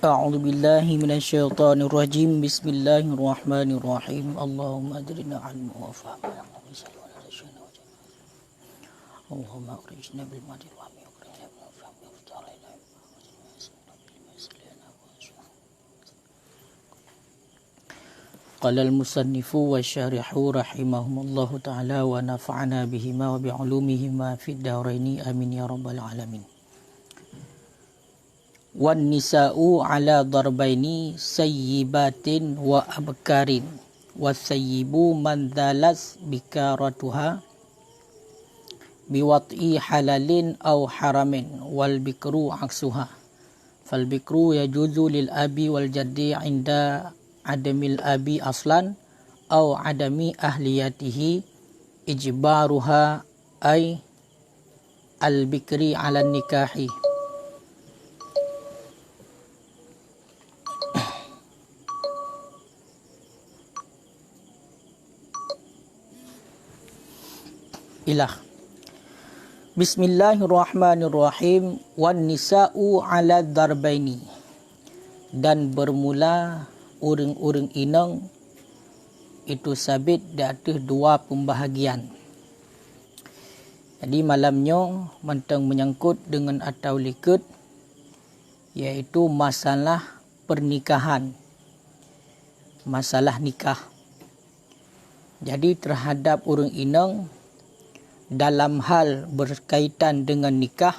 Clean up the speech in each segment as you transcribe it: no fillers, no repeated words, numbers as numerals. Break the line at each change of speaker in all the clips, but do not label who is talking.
أعوذ بالله من الشيطان الرجيم بسم الله الرحمن الرحيم اللهم أجرنا علما وفهما اللهم أخرجنا بالمال الوهم وأخرجنا بالفهم وافتح علينا قال المصنف والشارح رحمهم الله تعالى ونفعنا بهما وبعلومهما في الدارين آمين يا رب العالمين. Wan nisa'u ala darbaini sayyibatin wa abkarin wasayyibu man dhalas bikaratuha biwat'i halalin aw haramin wal bikru aksuha fal bikru yajuzu lil abi wal jaddi inda adamil abi aslan aw adami ahliyatihi ijbaruha ay al bikri ala nikahi. Ilah. Bismillahirrahmanirrahim. Wan nisa'u ala darbaini. Dan bermula urang-urang inang itu sabit di atas dua pembahagian. Jadi malamnya mentang menyangkut dengan atau likut, iaitu masalah pernikahan. Masalah nikah. Jadi terhadap urang inang dalam hal berkaitan dengan nikah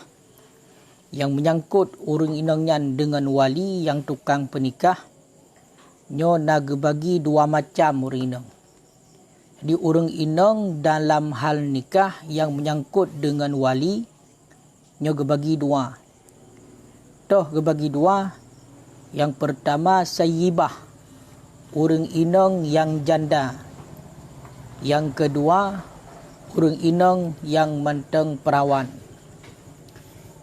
yang menyangkut urang inangnya dengan wali yang tukang penikah, nyo nak bagi dua macam urang inang. Jadi urang inang dalam hal nikah yang menyangkut dengan wali, nyo bagi dua. Toh bagi dua. Yang pertama sayyibah, urang inang yang janda. Yang kedua urang inang yang menteng perawan.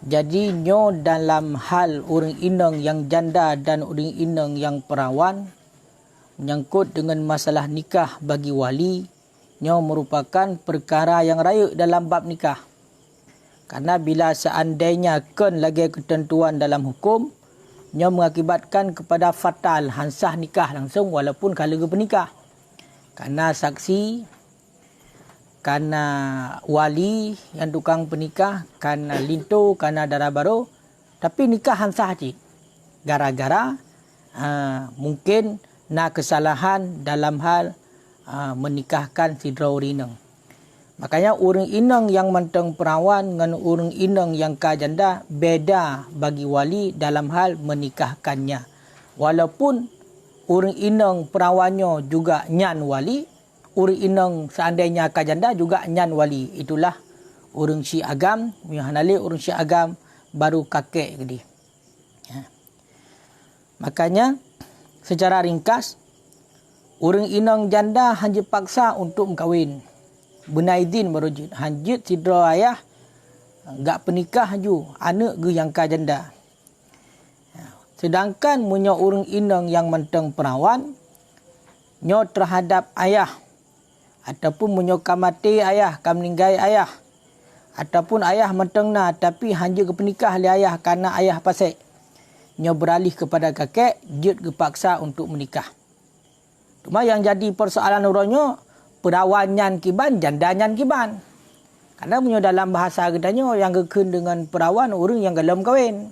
Jadi nyo dalam hal urang inang yang janda dan urang inang yang perawan menyangkut dengan masalah nikah bagi wali, nyo merupakan perkara yang raya dalam bab nikah. Karena bila seandainya kan lagi ketentuan dalam hukum, nyo mengakibatkan kepada fatal hansah nikah langsung walaupun kalau bernikah. Karena saksi, karena wali yang tukang penikah, karena lintu, karena darah baru, tapi nikah hansah cik. Gara-gara mungkin nak kesalahan dalam hal menikahkan si drawrinang. Makanya urang inang yang menteng perawan dengan urang inang yang kajanda beda bagi wali dalam hal menikahkannya. Walaupun urang inang perawannya juga nyan wali, urang inang seandainya kajanda juga nyan wali. Itulah urang Syekh Agam, yang hanali urang Syekh Agam baru kakek gede. Ya. Makanya secara ringkas, urang inang janda hanjit paksa untuk mengkawin. Benaidin merujit. Hanjit sidra ayah gak penikah ju anak ge yang kajanda. Ya. Sedangkan munyo urang inang yang menteng perawan, nyo terhadap ayah ataupun menyokam mati ayah, kam meninggai ayah, ataupun ayah mentengna tapi hanya ke penikah li ayah karena ayah pasek, nyo beralih kepada kakek, jut kepaksa untuk menikah. Cuma yang jadi persoalan urangnya perawannya kiban, jandanya kiban. Karena menyo dalam bahasa gedanya yang gekun dengan perawan urang yang galem kawin.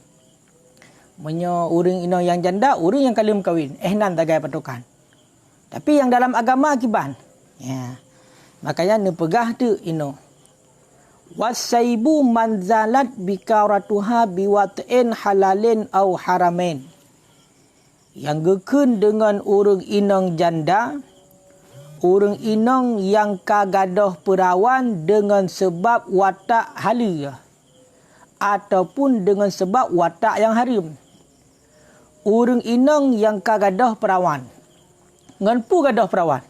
Menyo urang ino yang janda urang yang galem kawin. Nan tagai patokan. Tapi yang dalam agama kiban. Ya. Makanya ni pegah tu ino. Wasaibu manzalat bikaratuha biwat'in halalin au haramin. Yang gekun dengan urang inang janda, urang inang yang kagadoh perawan dengan sebab watak halal ataupun dengan sebab watak yang haram. Urang inang yang kagadoh perawan, ngan pu gadoh perawan.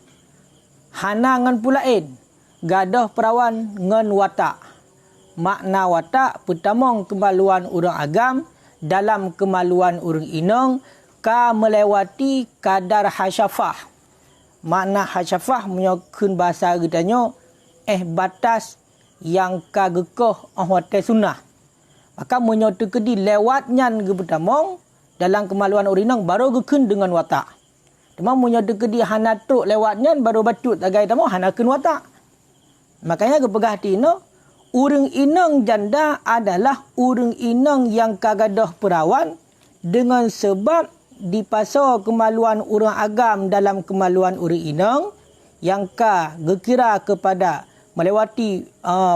Hana ngan pulain, gadoh perawan ngan watak. Makna watak pertama kemaluan urang agam, dalam kemaluan urang inang ka melewati kadar hasyafah. Makna hasyafah menyokun bahasa gedanya batas yang kagekoh ahwate sunnah. Maka menyotu kedi lewatnya ke pertama dalam kemaluan urinang baru gekun dengan watak. Cuma punya dekedi hanatuk lewatnya baru batut agai tamu hanakeun watak. Makanya kepegah tino urang inang janda adalah urang inang yang kagadah perawan dengan sebab dipasal kemaluan urang agam dalam kemaluan urang inang yang gekira kepada melewati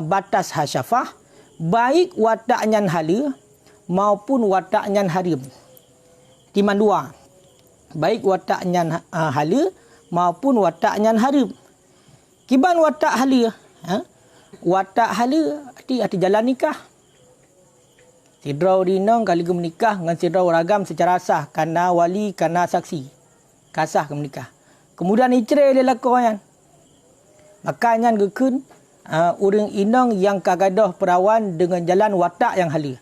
batas hasyafah baik wataknya hala maupun wataknya harim. Timan dua. Baik wataknya hala maupun wataknya harim. Kiban watak hala, watak hala arti jalan nikah. Sidra urinang kali ke menikah dengan sidra ragam secara sah kerana wali kerana saksi. Kasah ke menikah. Kemudian icerai lelakoyan. Makanya gekun urang inang yang kagadah perawan dengan jalan watak yang hala.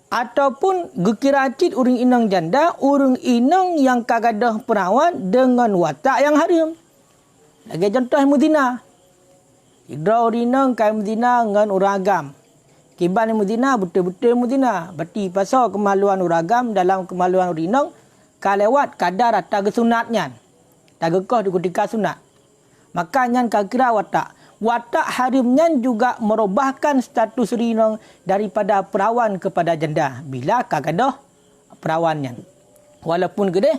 Ataupun gekiracit urang inang janda, urang inang yang kagadah perawan dengan watak yang haram. Lagi contoh muzina. Sidra urinang kai muzina dengan urang agam. Kiban muzina betul-betul muzina. Berarti pasal kemaluan urang agam dalam kemaluan urinang kalewat kadar atau kesunatnya. Tagakah di ketika sunat. Makanya kira watak. Watak harimnya juga merubahkan status rinang daripada perawan kepada janda. Bila kagadah perawannya. Walaupun gede,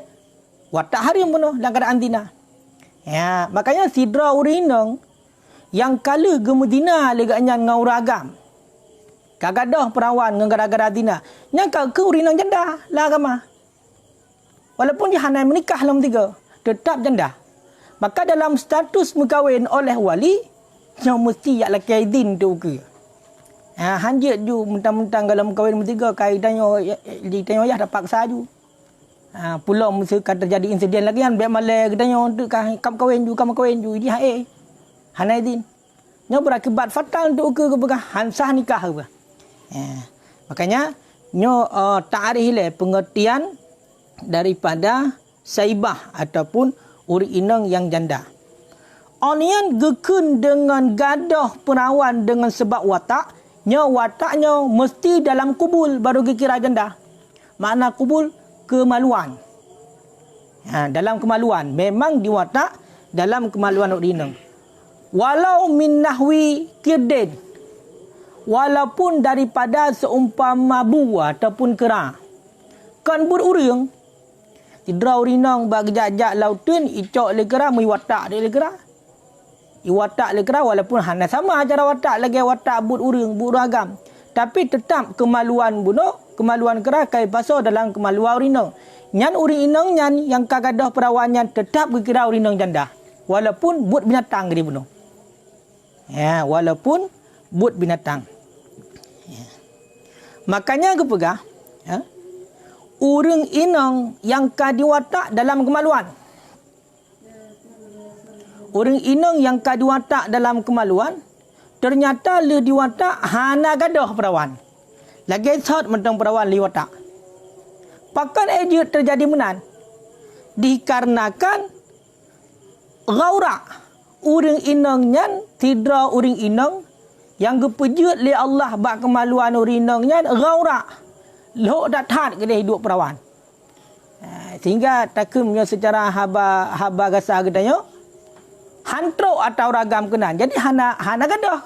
watak harim pun dalam keadaan zina. Ya, makanya sidra urinang yang kala gemudina legaknya dengan uragam. Kagadah perawan dengan gara-gara zina. Yang ke urinang janda lah agama. Walaupun dia hanai menikah dalam tiga. Tetap janda. Maka dalam status berkahwin oleh wali, yang mesti yak laki izin tu ke. Hanjit ju mentang-mentang dalam kahwin bertiga, kaidahnya ditanya ya dapat saju. Pulau mesti kan terjadi insiden lagi kan, biar malah katanya untuk kam kahwin ju, ini hae. Hanai izin. Nya berakibat fatal untuk ke hansah nikah ke. Makanya nyo ta'arif le pengertian daripada saibah ataupun uri inang yang janda. Onian gekun dengan gadah perawan dengan sebab wataknya mesti dalam kubul baru dikira janda. Makna kubul kemaluan. Dalam kemaluan memang diwatak dalam kemaluan uri inang. Walau min nahwi kirdin. Walaupun daripada seumpama buah ataupun kera. Kan berurang sidra urinang bagi jajak lautun icok legera mui watak dia legera. Watak legera walaupun hana sama cara watak lagi watak but uragam. Tapi tetap kemaluan bunuh, kemaluan kera kai pasal dalam kemaluan urinang. Nyan uri inang nyan yang kagadah perawannya tetap dikira urinang janda. Walaupun but binatang dia bunuh. Ya, walaupun but binatang. Ya. Makanya kepegah urang inang yang kadiwatak dalam kemaluan. Urang inang yang kadiwatak dalam kemaluan ternyata le diwatak hana gadah perawan. Lagi sat mentang perawan liwatak. Pakan eje terjadi menan dikarenakan gaurak urang inang nyan tidra urang inang yang gepejut li Allah bak kemaluan urang inang nyan gaurak. Lho dak tat ke dia hidup perawan. Sehingga takumnya secara haba gasa gedanya hantrok atau ragam kenan. Jadi hana gadah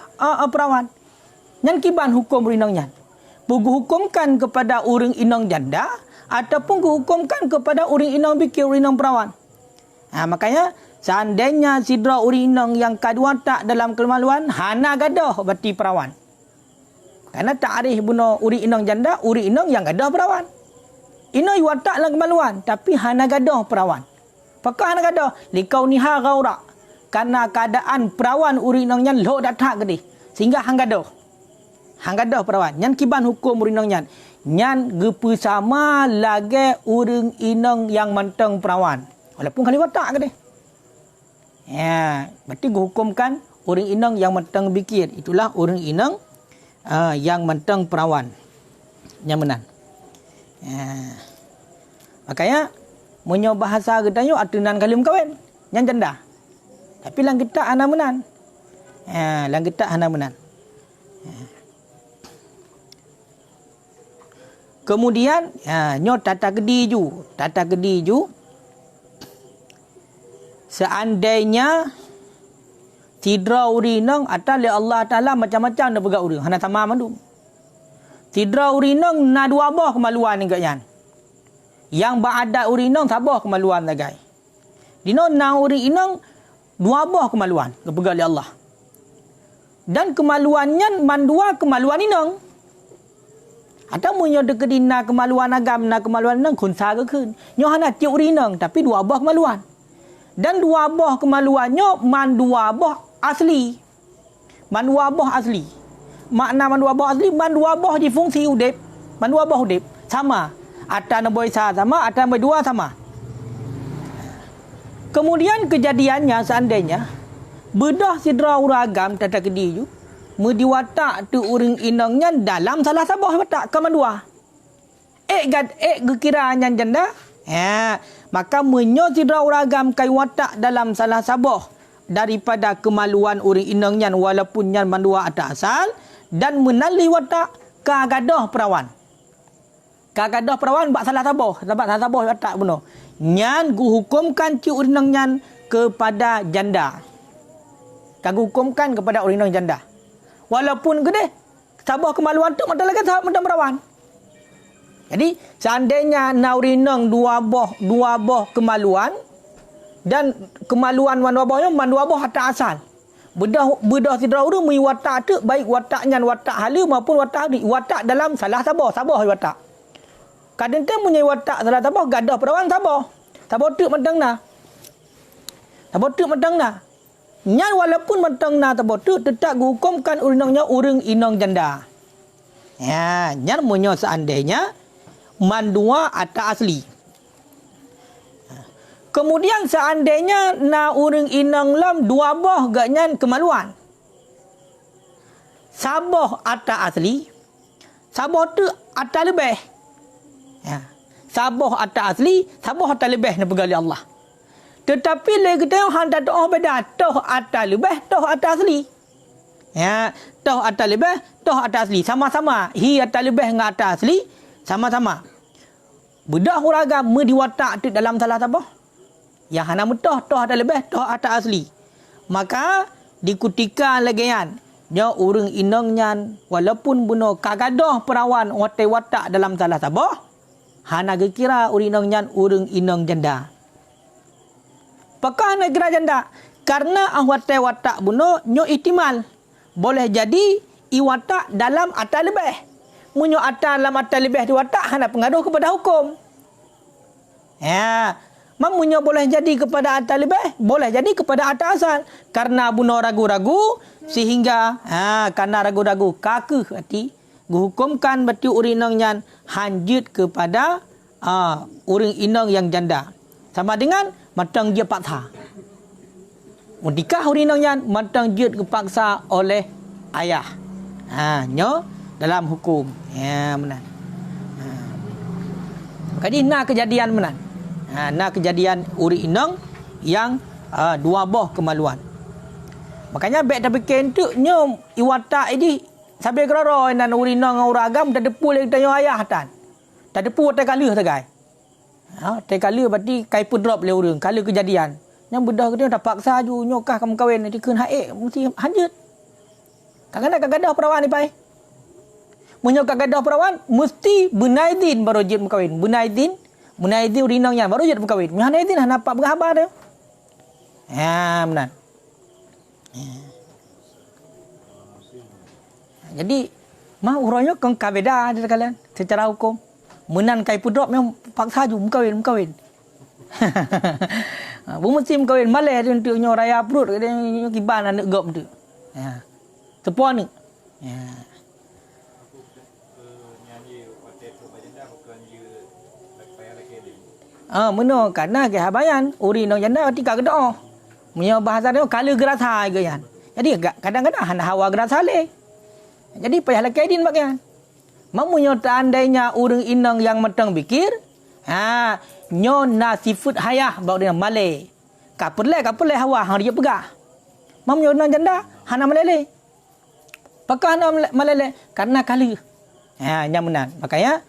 perawan. Nyan kiban hukum urinang nyan. Bugu hukumkan kepada urang inang janda ataupun hukumkan kepada urang inang bikir urinang perawan. Makanya seandainya sidra urang inang yang kaduatak dalam kemaluan hana gadah berarti perawan. Karena ta'arif bunuh uri inang janda, uri inang yang gadah perawan. Ino watak dalam kemaluan, tapi hana gadah perawan. Pakah hana gadah? Likau niha gaurak. Karena keadaan perawan uri inang nyan lo datak gede. Sehingga hang gadah. Hang gadah perawan. Nyan kiban hukum uri inang nyan. Nyan gepu sama lagi urang inang yang manteng perawan. Walaupun kali watak gede. Ya, berarti hukumkan urang inang yang manteng bikir. Itulah urang inang yang mentang perawan nyamanan. Makanya munyo bahasa gedanya atunan kalim kawin yang janda. Tapi lang kita ana menan. Lang kita ana menan. Kemudian nyo tata gedi ju seandainya tidra urinang atau le Allah Taala macam-macam dah pegak urang hana sama mandu. Tidra urinang na dua bah kemaluan ni yan. Yang baadat urinang sabah kemaluan tagai. Dino na urinang dua bah kemaluan pegak le Allah. Dan kemaluannya mandua kemaluan inang. Atau munyo dekat na kemaluan agam na kemaluan nang kunsa ke kun. Nyo hana tiup urinang tapi dua bah kemaluan. Dan dua bah kemaluannya mandua bah asli. Mandua bah asli. Makna mandua bah asli, mandua bah di fungsi udip. Mandua bah udip sama. Ata nombor isa sama, ata nombor dua sama. Kemudian kejadiannya seandainya bedah sidra uragam tata kedi ju mediwatak tu uring inangnya dalam salah sabah watak kemandua. Gekira nyan janda. Maka menyo sidra uragam kai watak dalam salah sabah daripada kemaluan uring inangnya walaupun nyan mandua atas asal dan menalih watak kagadah perawan. Kagadah perawan bak salah sabah, sebab salah sabah watak benar. Nyan hukumkan ci uring nyan kepada janda. Kagu hukumkan kepada uring janda. Walaupun gede, sabah kemaluan tu macam lagi macam perawan. Jadi seandainya naurinang dua boh kemaluan dan kemaluan man dua boh atas asal. Bedah sidra urang mui watak tu baik wataknya watak hala maupun watak dalam salah sabah watak. Kadang-kadang punya watak salah sabah gadah perawan sabah. Sabah tu macam na. Sabah tu macam na. Nyan walaupun mentang na tabotu tetap hukumkan urinangnya urang inang janda. Nyan munyo seandainya mandua atau asli. Kemudian seandainya na urang inang lam dua bah gak nyan kemaluan. Sabah atau asli. Sabah tu atau lebih. Sabah atau asli, sabah atau lebih na pegali Allah. Tetapi lagi tengok hang tak doa beda. Toh atas lebih, toh atas asli. Toh atas lebih, toh atas asli. Sama-sama. Hi atas lebih dengan atas asli. Sama-sama. Bedah uragam mediwatak tu dalam salah sabah. Yang hana metoh, toh atas lebih, toh atas asli. Maka dikutikan lagi yan. Nya urang inang nyan. Walaupun bunuh kagadah perawan watak dalam salah sabah. Hana gekira urang inang nyan urang inang janda. Pakah negara janda karena watak bunuh nyo ihtimal boleh jadi iwatak dalam atas lebih. Munyo atas dalam atas lebih di watak hana pengaruh kepada hukum. Munyo boleh jadi kepada atas lebih, boleh jadi kepada atas asal. Karena bunuh ragu-ragu sehingga karena ragu-ragu kaku hati dihukumkan berarti uring inang yang hanjut kepada uring inang yang janda. Sama dengan matang dia paksa. Nikah urinang yan matang dia dipaksa oleh ayah. Nyo dalam hukum. Menan. Jadi na kejadian menan. Na kejadian urinang yang dua boh kemaluan. Makanya baik tapi kentuk nyo iwata ini sampai kerara nan urinang uragam tak depu lagi tanya ayah tan. Tak depu tak kalah tagai. Kala berarti kai pun drop le urang kala kejadian yang bedah dia dah paksa ju nyokah kamu kahwin nanti keun haik mesti hanjut kadang-kadang perawan ni pai menyokah gadah perawan mesti benaidin baru jid mukawin benaidin urinang yang baru jid mukawin benaidin hana apa berkhabar dia benar jadi mah urangnya kong kabeda ada kalian secara hukum menan kai pudrop yang paksa ju mukawin. Bu mesti mukawin malih dia untuk nyo raya perut dia kiban anak gop tu. Sepuan ni. Meno karena ke habayan uri no janda ketika gedo. Munyo bahasa dia kala gerasa ke yan. Jadi kadang-kadang hana hawa gerasa le. Jadi payah laki din bagian. Mamunyo tandainya urang inang yang matang pikir, nyo na sifat hayah bawa dia malay. Kapulai hawa hang dia pegah. Mamunyo nang janda hana malele. Pakah hana malele karena kali. Yang benar. Makanya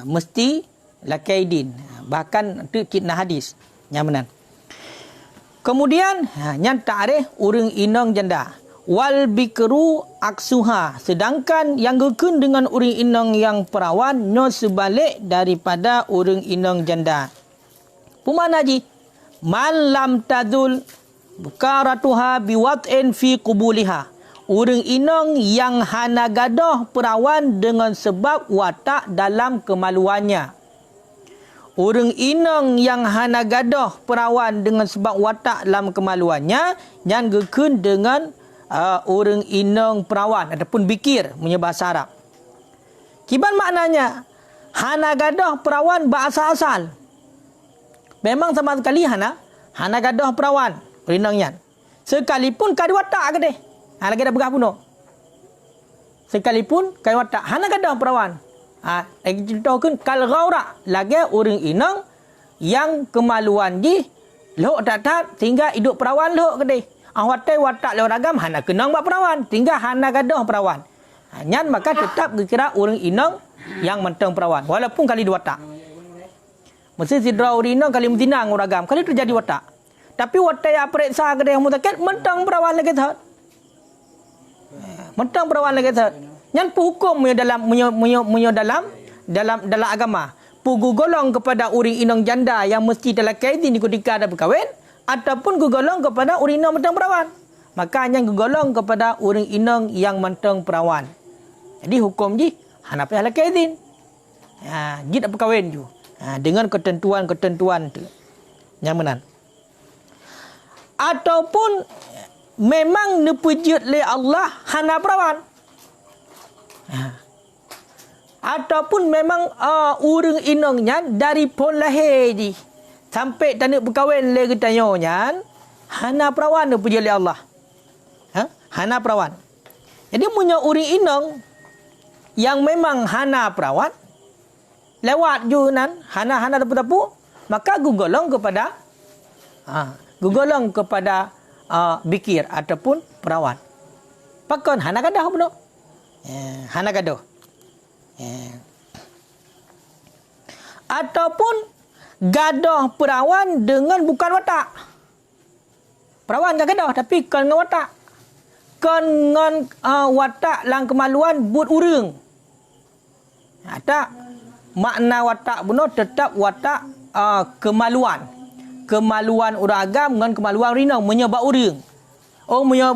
mesti lakaidin. Bahkan tu kitna hadis. Yang benar. Kemudian yang ta'rif urang inang janda. Wal bikru aksuha. Sedangkan yang gekun dengan urang inang yang perawan nyo sebalik daripada urang inang janda. Pemana ji? Man lam tadul bukaratuha biwat'in fi qubuliha. Urang inang yang hana gadah perawan dengan sebab watak dalam kemaluannya. Urang inang yang hana gadah perawan dengan sebab watak dalam kemaluannya yang gekun dengan urang inang perawan ataupun bikir punya bahasa Arab. Kiban maknanya hana gadah perawan bahasa asal. Memang sama sekali hana gadah perawan rinangnya. Sekalipun kada watak ke deh. Lagi dah begah puno. Sekalipun kada watak hana gadah perawan. Lagi contohkan kal ghaura lagi urang inang yang kemaluan di lok tak sehingga hidup perawan lok ke deh. Watak lewat agam hana kenang buat perawan sehingga hana gadah perawan. Nyan maka tetap dikira urang inang yang mentang perawan walaupun kali dua watak. Mesti sidra urina kali mutinang uragam. Kali terjadi watak. Tapi watak yang periksa kedai yang mutakit, mentang perawan lagi tak. Mentang perawan lagi tak. Yang hukum dalam agama. Pugu golong kepada uring inang janda yang mesti dalam kaidin ketika ada berkahwin. Ataupun gugolong kepada uring inang mentang perawan. Makanya gugolong kepada uring inang yang mentang perawan. Jadi hukum ji, hanapi dalam kaidin. Jid berkahwin ju. Dengan ketentuan-ketentuan tu. Yang benar. Ataupun memang nepujud oleh Allah hana perawan. Ataupun memang urang inangnya dari pun lahir je. Sampai tak nak berkahwin lagi tanyonya. Hana perawan nepujud oleh Allah. Hana perawan. Jadi punya urang inang yang memang hana perawan. Lewat junan hana tapu-tapu maka gugolong kepada bikir ataupun perawan. Pakon hana gadah pun. Hana gadah. Ataupun gadah perawan dengan bukan watak. Perawan tak gadah tapi kan dengan watak. Kan dengan watak lang kemaluan buat urang. Tak makna watak benar tetap watak kemaluan. Kemaluan orang agam dengan kemaluan rinang menyebab orang.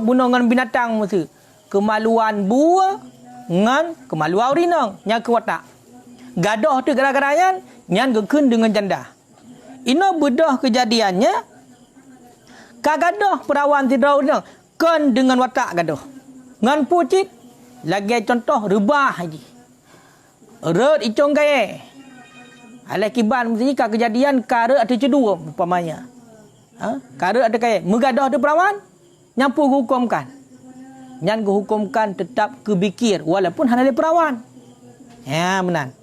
Bunuh dengan binatang mesti. Kemaluan buah dengan kemaluan rinang yang ke watak. Gadah tu gara-garanya yang gekun dengan janda. Ini bedah kejadiannya. Kagadah perawan tidak rinang kan dengan watak gadah. Ngan pucit lagi contoh rebah haji. Red icong gaya. Alai kiban mesti kejadian kara ada cedua umpamanya. Kara ada kaya. Megadah ada perawan. Nyampu hukumkan. Yang hukumkan tetap kebikir. Walaupun hanya perawan. Ya benar.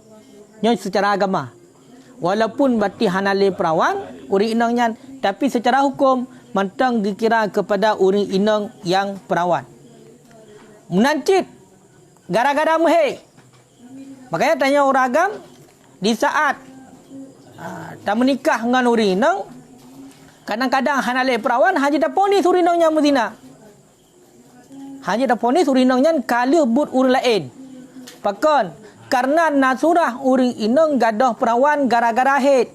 Ini secara agama. Walaupun berarti hanya perawan. Uri inangnya. Tapi secara hukum. Mentang dikira kepada uri inang yang perawan. Menancit. Gara-gara muhei. Makanya tanya orang agam di saat tak menikah dengan urinang, kadang-kadang hanale perawan haji dah ponis urinangnya muzina. Haji dah ponis urinangnya kala but urang lain. Pakon karena nasurah uring inang gadah perawan gara-gara haid.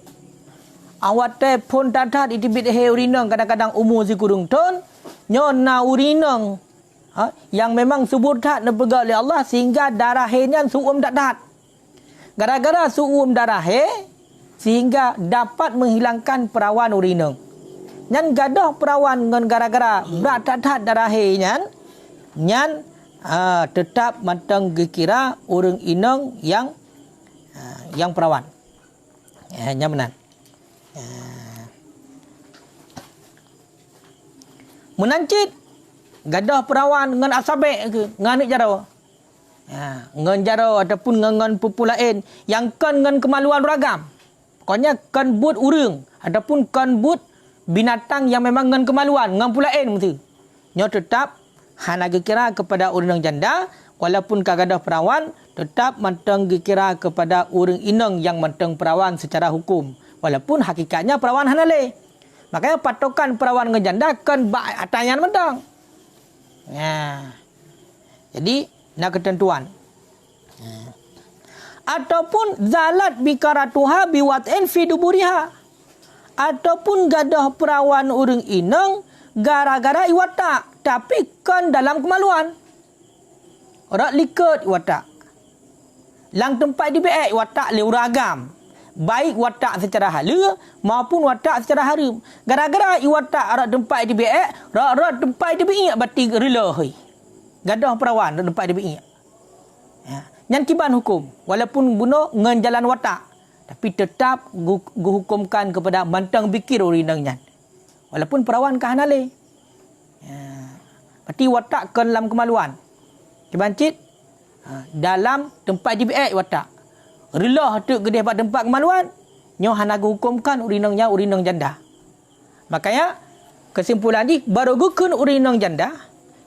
Awak pun dadat itibit haid urinang kadang-kadang umur si kurung ton nyona urinang. Yang memang subur tak nepegak oleh Allah sehingga darah haidnya suum dat. Gara-gara suum darah haid sehingga dapat menghilangkan perawan urinang. Nyan gadah perawan dengan gara-gara berat dat darah haidnya nyan tetap matang dikira urang inang yang perawan. Yang benar. Menancit gadah perawan dengan asabek ke dengan jaro. Dengan jaro ataupun dengan pupu lain yang kan dengan kemaluan beragam. Pokoknya kan but urang ataupun kan but binatang yang memang dengan kemaluan dengan pula lain mesti. Nyo tetap hana kira kepada urang janda walaupun kagadah perawan, tetap mentang dikira kepada urang inang yang mentang perawan secara hukum. Walaupun hakikatnya perawan hanale. Makanya patokan perawan dengan janda kan atayan mentang. Ya. Jadi, nak ketentuan. Ataupun zalat bikaratuha biwat'in fi duburiha. Ataupun gadah perawan urang inang gara-gara iwatak. Tapi kan dalam kemaluan. Orang likat iwatak. Lang tempat dibe'ek watak leura agam. Baik watak secara hala maupun watak secara haram. Gara-gara iwatak arak tempat dibe'ek, rak tempat dibe'ek bati rela hoi. Gadah perawan rak tempat dibe'ek. Ya. Nyan kiban hukum. Walaupun bunuh ngan jalan watak. Tapi tetap guhukumkan kepada mantang bikir urinang nyan. Walaupun perawan kahanale. Ya. Berarti watak ke dalam kemaluan. Kibancit dalam tempat dibe'ek watak. Relah tu gede pada tempat kemaluan. Nyo hanagu hukumkan urinangnya urinang janda. Makanya kesimpulan ni baru gukun urinang janda.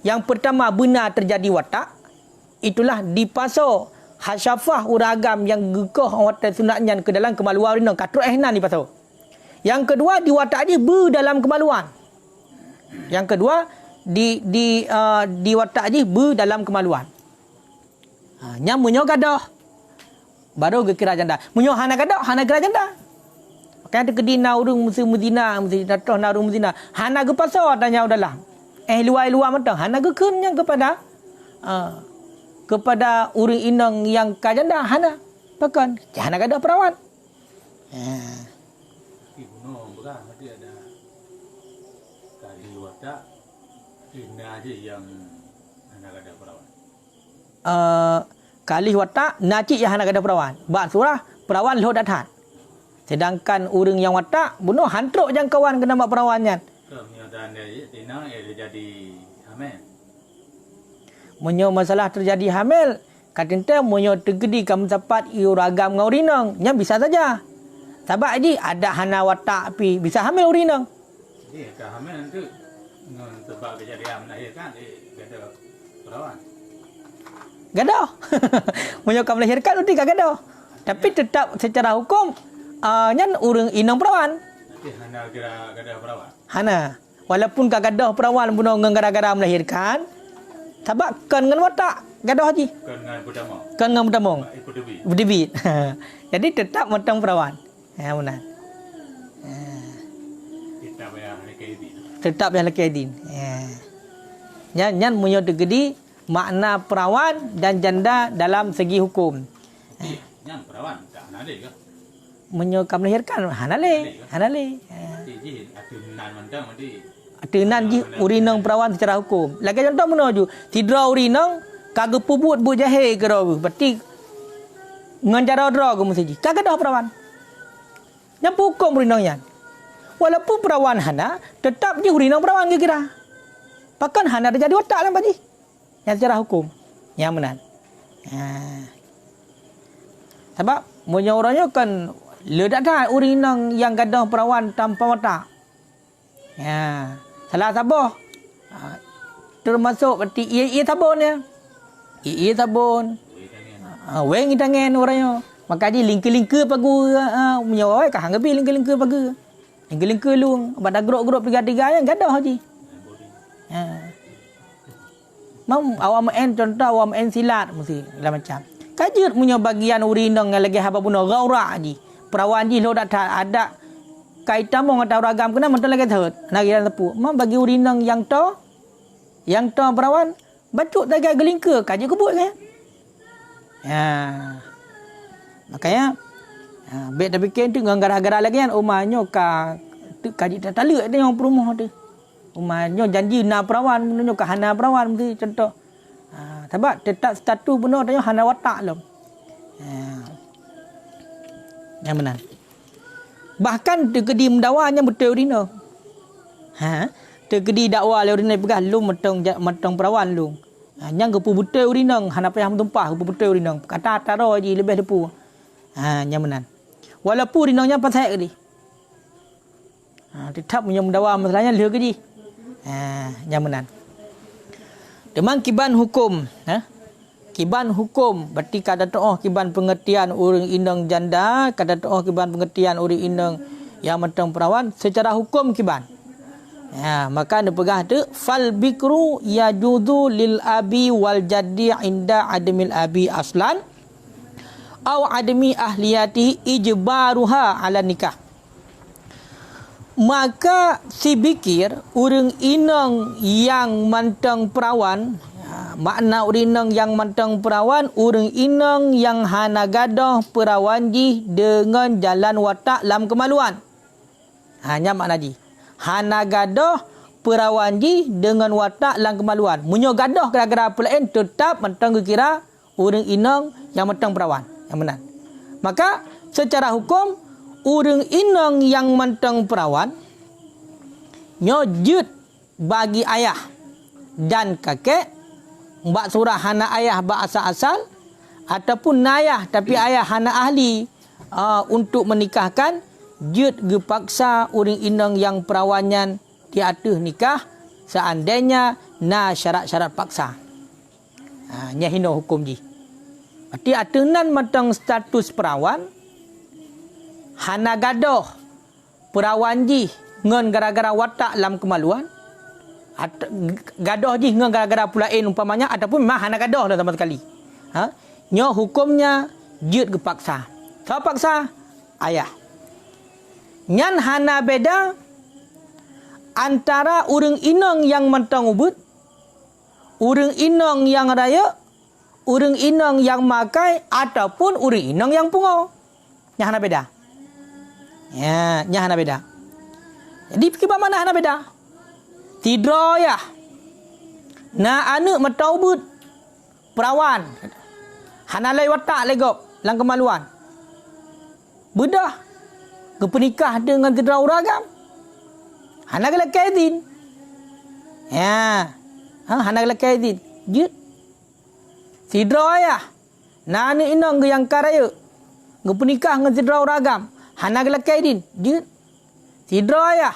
Yang pertama benar terjadi watak. Itulah dipasau hasyafah uragam yang gekoh watak sunatnya ke dalam kemaluan urinang. Katruk ehnan dipasau. Yang kedua di watak dia dalam kemaluan. Yang kedua di watak dia dalam kemaluan. Nyamunyo gadah. Baru ke kira janda. Munyo hana gadah, hana kira janda. Makanya kedina urung mesti mudina, mesti datang narung mudina. Hana ke pasar tanya udalah. Luar matang. Hana ke kunnya kepada urang inang yang kajanda hana. Pakan hana gadah perawan.
Ibuno bukan mesti ada kali watak ini aja yang hana gadah perawan.
Kali watak nacik yang hana gadah perawan. Bak surah perawan lo datang. Sedangkan urang yang watak bunuh hantruk jang kawan kena mak perawannya.
Kemudian dia tinang dia jadi hamil.
Munyo masalah terjadi hamil, katente munyo tergedi kamu dapat iuragam ngau rinang, nya bisa saja. Sebab ji ada hana watak pi bisa hamil urinang.
Jadi hamil nanti sebab kejadian melahirkan gadah perawan.
Gadah. Munyo kamu melahirkan nanti gadah. Tapi tetap secara hukum nyan urang inang perawan.
Nanti hana kira gadah perawan.
Hana. Walaupun gadah perawan bunuh gara-gara melahirkan, sebab kan dengan watak gadah haji.
Kan dengan budamong.
Kan dengan budamong.
Ikut debi.
Berdebit. Jadi tetap matang perawan. Ya benar.
Kita bayar HKD.
Tetap yang laki adin. Ya. Nyan munyo tegedi makna perawan dan janda dalam segi hukum.
Yang perawan tak hanale ke?
Munyo kam melahirkan hanale.
Jadi atunan mandang mesti
Tenan ji urinang perawan secara hukum. Lagi contoh mana ju? Tidra urinang kagak pubut bu jahe ke ro. Berarti ngancara dra ke mesti ji. Kagak dah perawan. Nya hukum urinangnya. Walaupun perawan hana, tetap ji urinang perawan ke kira. Pakan hana terjadi watak lah pak ji. Yang secara hukum. Yang benar. Sebab munyo orangnya kan ledak dah urinang yang gadah perawan tanpa watak. Ya. Salah sabah. Termasuk berarti ia sabun ya. Ia sabun. Weng tangan orangnya. Maka dia lingke-lingke pagu menyawai kah ngabi lingke-lingke pagu. Lingke-lingke lung pada grok-grok tiga-tiga yang gadah haji. Mam awam en contoh awam en silat mesti lah macam. Kajut punya bagian urinang yang lagi haba puno gaura haji. Perawan ji lo dak ada kaitan mong atau ragam kena mentol lagi thot nak ira tepu mam bagi urinang yang to perawan bacuk tagai gelingke kaji kebut kan ya makanya bet tapi ken tu gara-gara lagi kan umanyo ka kaji tak taluk dia yang perumah tu umanyo janji na perawan menunjuk ka hana perawan mesti contoh sebab tetap status benar tanya hana watak lom yang benar. Bahkan tergedi mendawanya betul urina. Tergedi dakwa le urina pegah lu matang perawan lu. Yang gepu betul urina hana payah tumpah gepu betul urina. Kata taro je lebih depu. Yang benar. Walaupun urinanya pasal ke di. Tetap punya mendawah masalahnya le ke di. Yang benar. Demang kiban hukum, kiban hukum berarti kada toh kiban pengertian urang inang janda, kada toh kiban pengertian urang inang yang mentang perawan secara hukum kiban. Ya, maka dia pegah tu fal bikru yajudu lil abi wal jaddi inda adamil abi aslan au adami ahliyati ijbaruha ala nikah. Maka si bikir urang inang yang mantang perawan, makna urang inang yang mantang perawan, urang inang yang hana gadah perawan ji dengan jalan watak lam kemaluan. Hanya makna ji. Hana gadah perawan ji dengan watak lam kemaluan. Munyo gadah gara-gara apa lain tetap mantang kira urang inang yang mantang perawan. Yang benar. Maka secara hukum urang inang yang mantang perawan nyojut bagi ayah dan kakek mbak surah hana ayah ba asal-asal ataupun nayah tapi ayah hana ahli untuk menikahkan jut gepaksa urang inang yang perawannya di atas nikah seandainya na syarat-syarat paksa. Nya hino hukum ji. Berarti atenan matang status perawan hana gadoh perawan ji ngan gara-gara watak lam kemaluan gadoh ji ngan gara-gara pulain umpamanya ataupun memang hana gadoh dah sama sekali. Nyo hukumnya jut gepaksa. Siapa paksa? Ayah. Nyan hana beda antara urang inang yang mantang ubud, urang inang yang raya, urang inang yang makai ataupun urang inang yang pungo. Nya hana beda. Ya, nya hana beda. Jadi kiba mana hana beda? Tidro ya. Na anak mataubut perawan. Hana lai watak legop lang kemaluan. Bedah ke penikah dengan tidra uragam. Hana gala kaidin. Ya. Hana gala kaidin. Jut. Tidro ya. Na anak inang ke yang karaya. Ke penikah dengan tidra uragam. Hana gala kaidin. Jut. Tidro ya.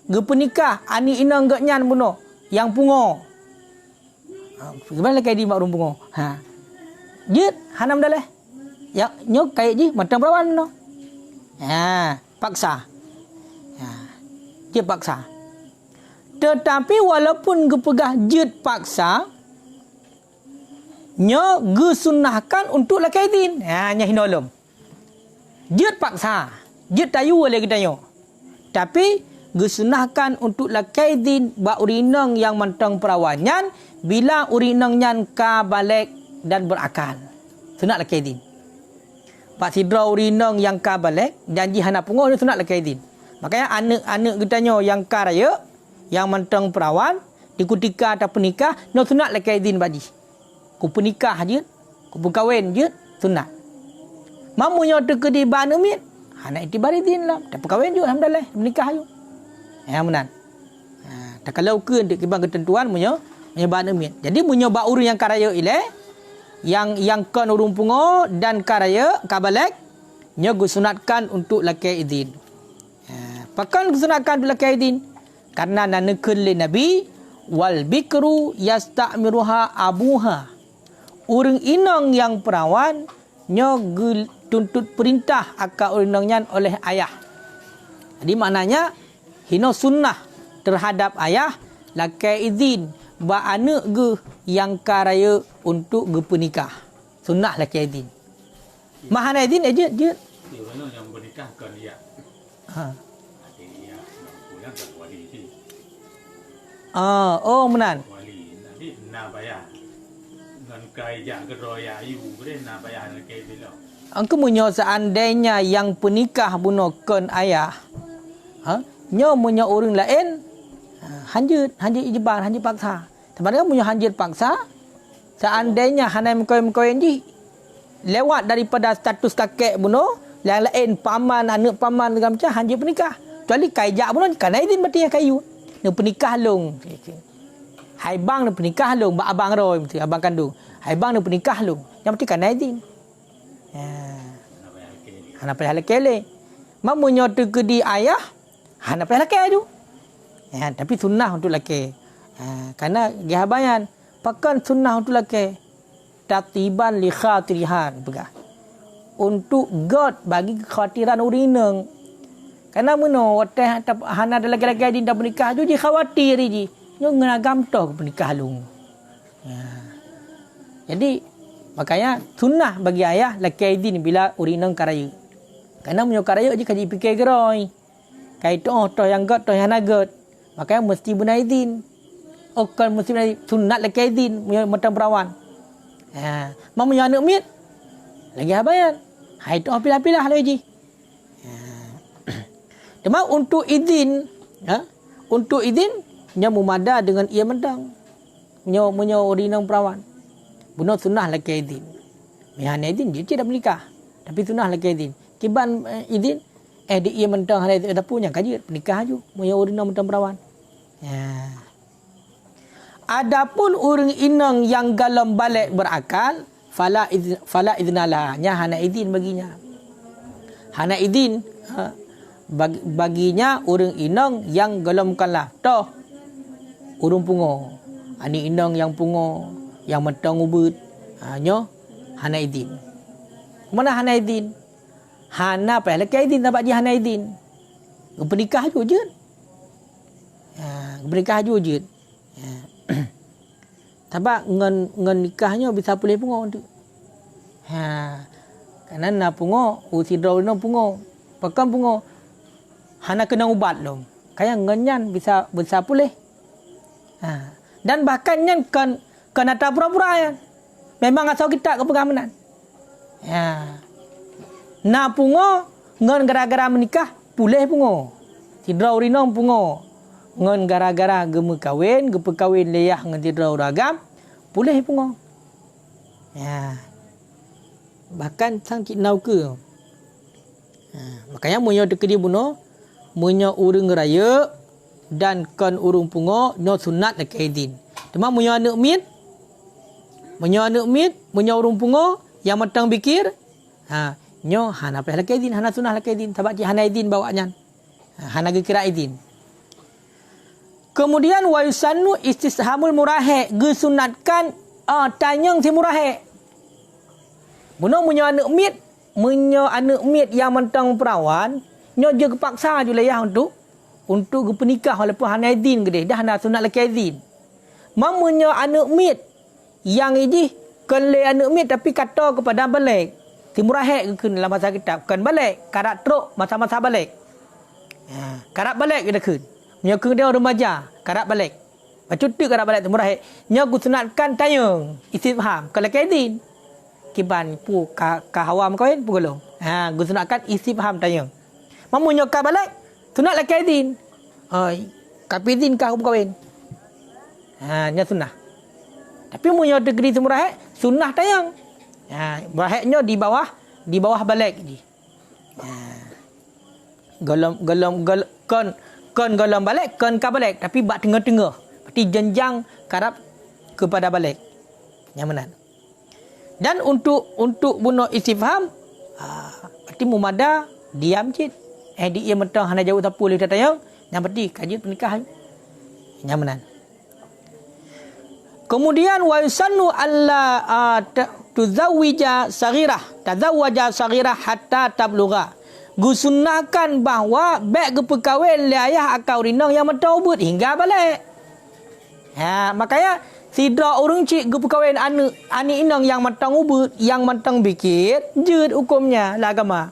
Ge penikah ani inang gak nyan buno yang pungo. Gimana kayak di mak rum pungo. Jut hanam daleh. Ya nyok kayak ji matang perawan no. Paksa. Jut paksa. Tetapi walaupun ge pegah jut paksa nyo ge sunnahkan untuk lakaidin. Nya hinolom. Jut paksa. Jut tayu boleh kita nyo. Tapi gesunahkan untuk lakaidin ba urinang yang mantang perawanyan bila urinang nyan ka balik dan berakal. Sunat lakaidin. Pak sidra urinang yang ka balik janji hana pungo ni sunat lakaidin. Makanya anak-anak getanyo yang ka raya yang mantang perawan di ketika atau penikah no sunat lakaidin badi. Ku penikah je, ku berkahwin je sunat. Mamunyo tekedi ba numit hana itibaridin lah. Tak berkahwin je alhamdulillah menikah je. Ya benar. Tak kalau ke untuk kibang ketentuan munyo ba numit. Jadi munyo ba urang yang karaya ile yang kan urung pungo dan karaya kabalek nyo gusunatkan untuk lakai izin. Pakan gusunatkan untuk lakai izin karena nanekul li nabi wal bikru yasta'miruha abuha. Urang inang yang perawan nyo tuntut perintah akak urang nyan oleh ayah. Jadi maknanya hino sunnah terhadap ayah lakai izin ba anak ge yang karaya untuk ge penikah. Sunnah lakai izin. Mahana izin aja je.
Dia yang bernikah kan dia. Dia punya tak wali sih.
Oh menan.
Wali nanti na bayar. Dengan kaya ke roya ibu boleh na bayar lakai izin lo.
Angka munyo seandainya yang penikah bunokan ayah. Nyo munyo orang lain hanjut ijbar, hanjut paksa. Sebenarnya munyo hanjut paksa seandainya hanai mengkawin ji lewat daripada status kakek buno yang lain paman anak paman dengan macam hanjut penikah. Kecuali kaijak buno kan izin berarti kayu. Nak penikah long. Hai bang nak penikah long, ba abang roy mesti abang kandung. Hai bang nak penikah long. Yang berarti kan izin. Hana payah lekele. Mamunyo tekedi ayah hana payah laki tu. Tapi sunnah untuk laki. Karena gihabayan pakan sunnah untuk laki. tatiban li khatirihan pegah untuk god bagi kekhawatiran urineng. Karena meno wateh hana ada lagi-lagi dah bernikah tu je khawatir je. Nyo ngeragam toh bernikah lung. Ya. Jadi makanya sunnah bagi ayah laki idin bila urineng karaya. Karena menyo karaya je kaji fikir geroi. Kai toh yang god toh yang god. Makanya mesti benar idin. Kan mesti benar sunat laki idin macam perawan. Ha, mau menyo anak mit lagi habayan. Hai toh pilah-pilah lagi. Cuma untuk izin, untuk izin, nya mumada dengan ia mendang. Menyo urinang perawan. Bunuh sunnah laki izin. Mihan izin dia tidak menikah. Tapi sunnah laki izin. Kiban izin, di ia mendang hari itu ada punya kaji menikah ju. Menyo urinang mendang perawan. Ya. Adapun urang inang yang galam balik berakal, fala idnalah. Nya hana izin baginya. Hana izin. Baginya urang inang yang galamkanlah toh urang pungo ani inang yang pungo yang mentang ubut nyo hana idin. Mana hana idin? Hana apa laki idin dapat je hana idin. Bernikah je. Bernikah je. Tapi ngan nikahnya bisa boleh pungo tu. Karena na pungo usidro no pungo. Pakan pungo hana kena ubat lom. Kayak ngenyan bisa pulih. Dan bahkan nyan kan ada pura-pura ya. Memang asal kita kepegamenan. Na pungo ngan gara-gara menikah pulih pungo. Tidra urinong pungo. Ngan gara-gara geme kawin, gepekawin leyah ngan tidra uragam pulih pungo. Bahkan sang cik nau ke. Makanya munyo dekedi buno munyo urang raya dan kan urung pungo no sunat laki idin. Cuma munyo anak mit munyo urung pungo yang matang bikir nyo hana peh laki idin, hana sunah laki idin, sebab hana idin bawa nyan. Hana kira idin. Kemudian wa yusannu istishamul murahe, gesunatkan tanyang si murahe. Buno munyo anak mit yang mentang perawan, nyo je kepaksa je layah untuk pernikah walaupun hana idin gede, dah hana sunat laki idin. Mamunyo anak mit yang ini kelai anak mit tapi kata kepada balik. Timurahek ke dalam masa kitab kan balik, karat teruk masa-masa balik. Karat balik kita kun. Nyo ke dia remaja, karat balik. Macam tu karat balik timurahek. Nyo sunatkan tayung istifham kalau laki idin. Kiban pu kahawam kawin pugolong. Gusunatkan istifham tayang. Mamu nyokar balik sunat laki idin. Kapi idin kah kawin. Nya sunnah. Tapi mu nyo degree semurah sunnah tayang. Murahnya di bawah balik ni. Golom kon golom balik, kon ka balik tapi bak tengah-tengah. Berarti jenjang karab kepada balik. Yang mana? Dan untuk bunuh istifham berarti mumada diam cit. Dia mentang hana jauh tapu boleh datang yang berarti kaji pernikahan. Nyamanan. Kemudian wa yusannu alla tuzawwija saghirah hatta tablugha. Gusunnahkan bahawa baik kepekawin le ayah akau rinang yang mentaubat hingga balik. Makanya sidra urang cik kepekawin ani inang yang mentang ubut, yang mentang bikir, jud hukumnya lah agama.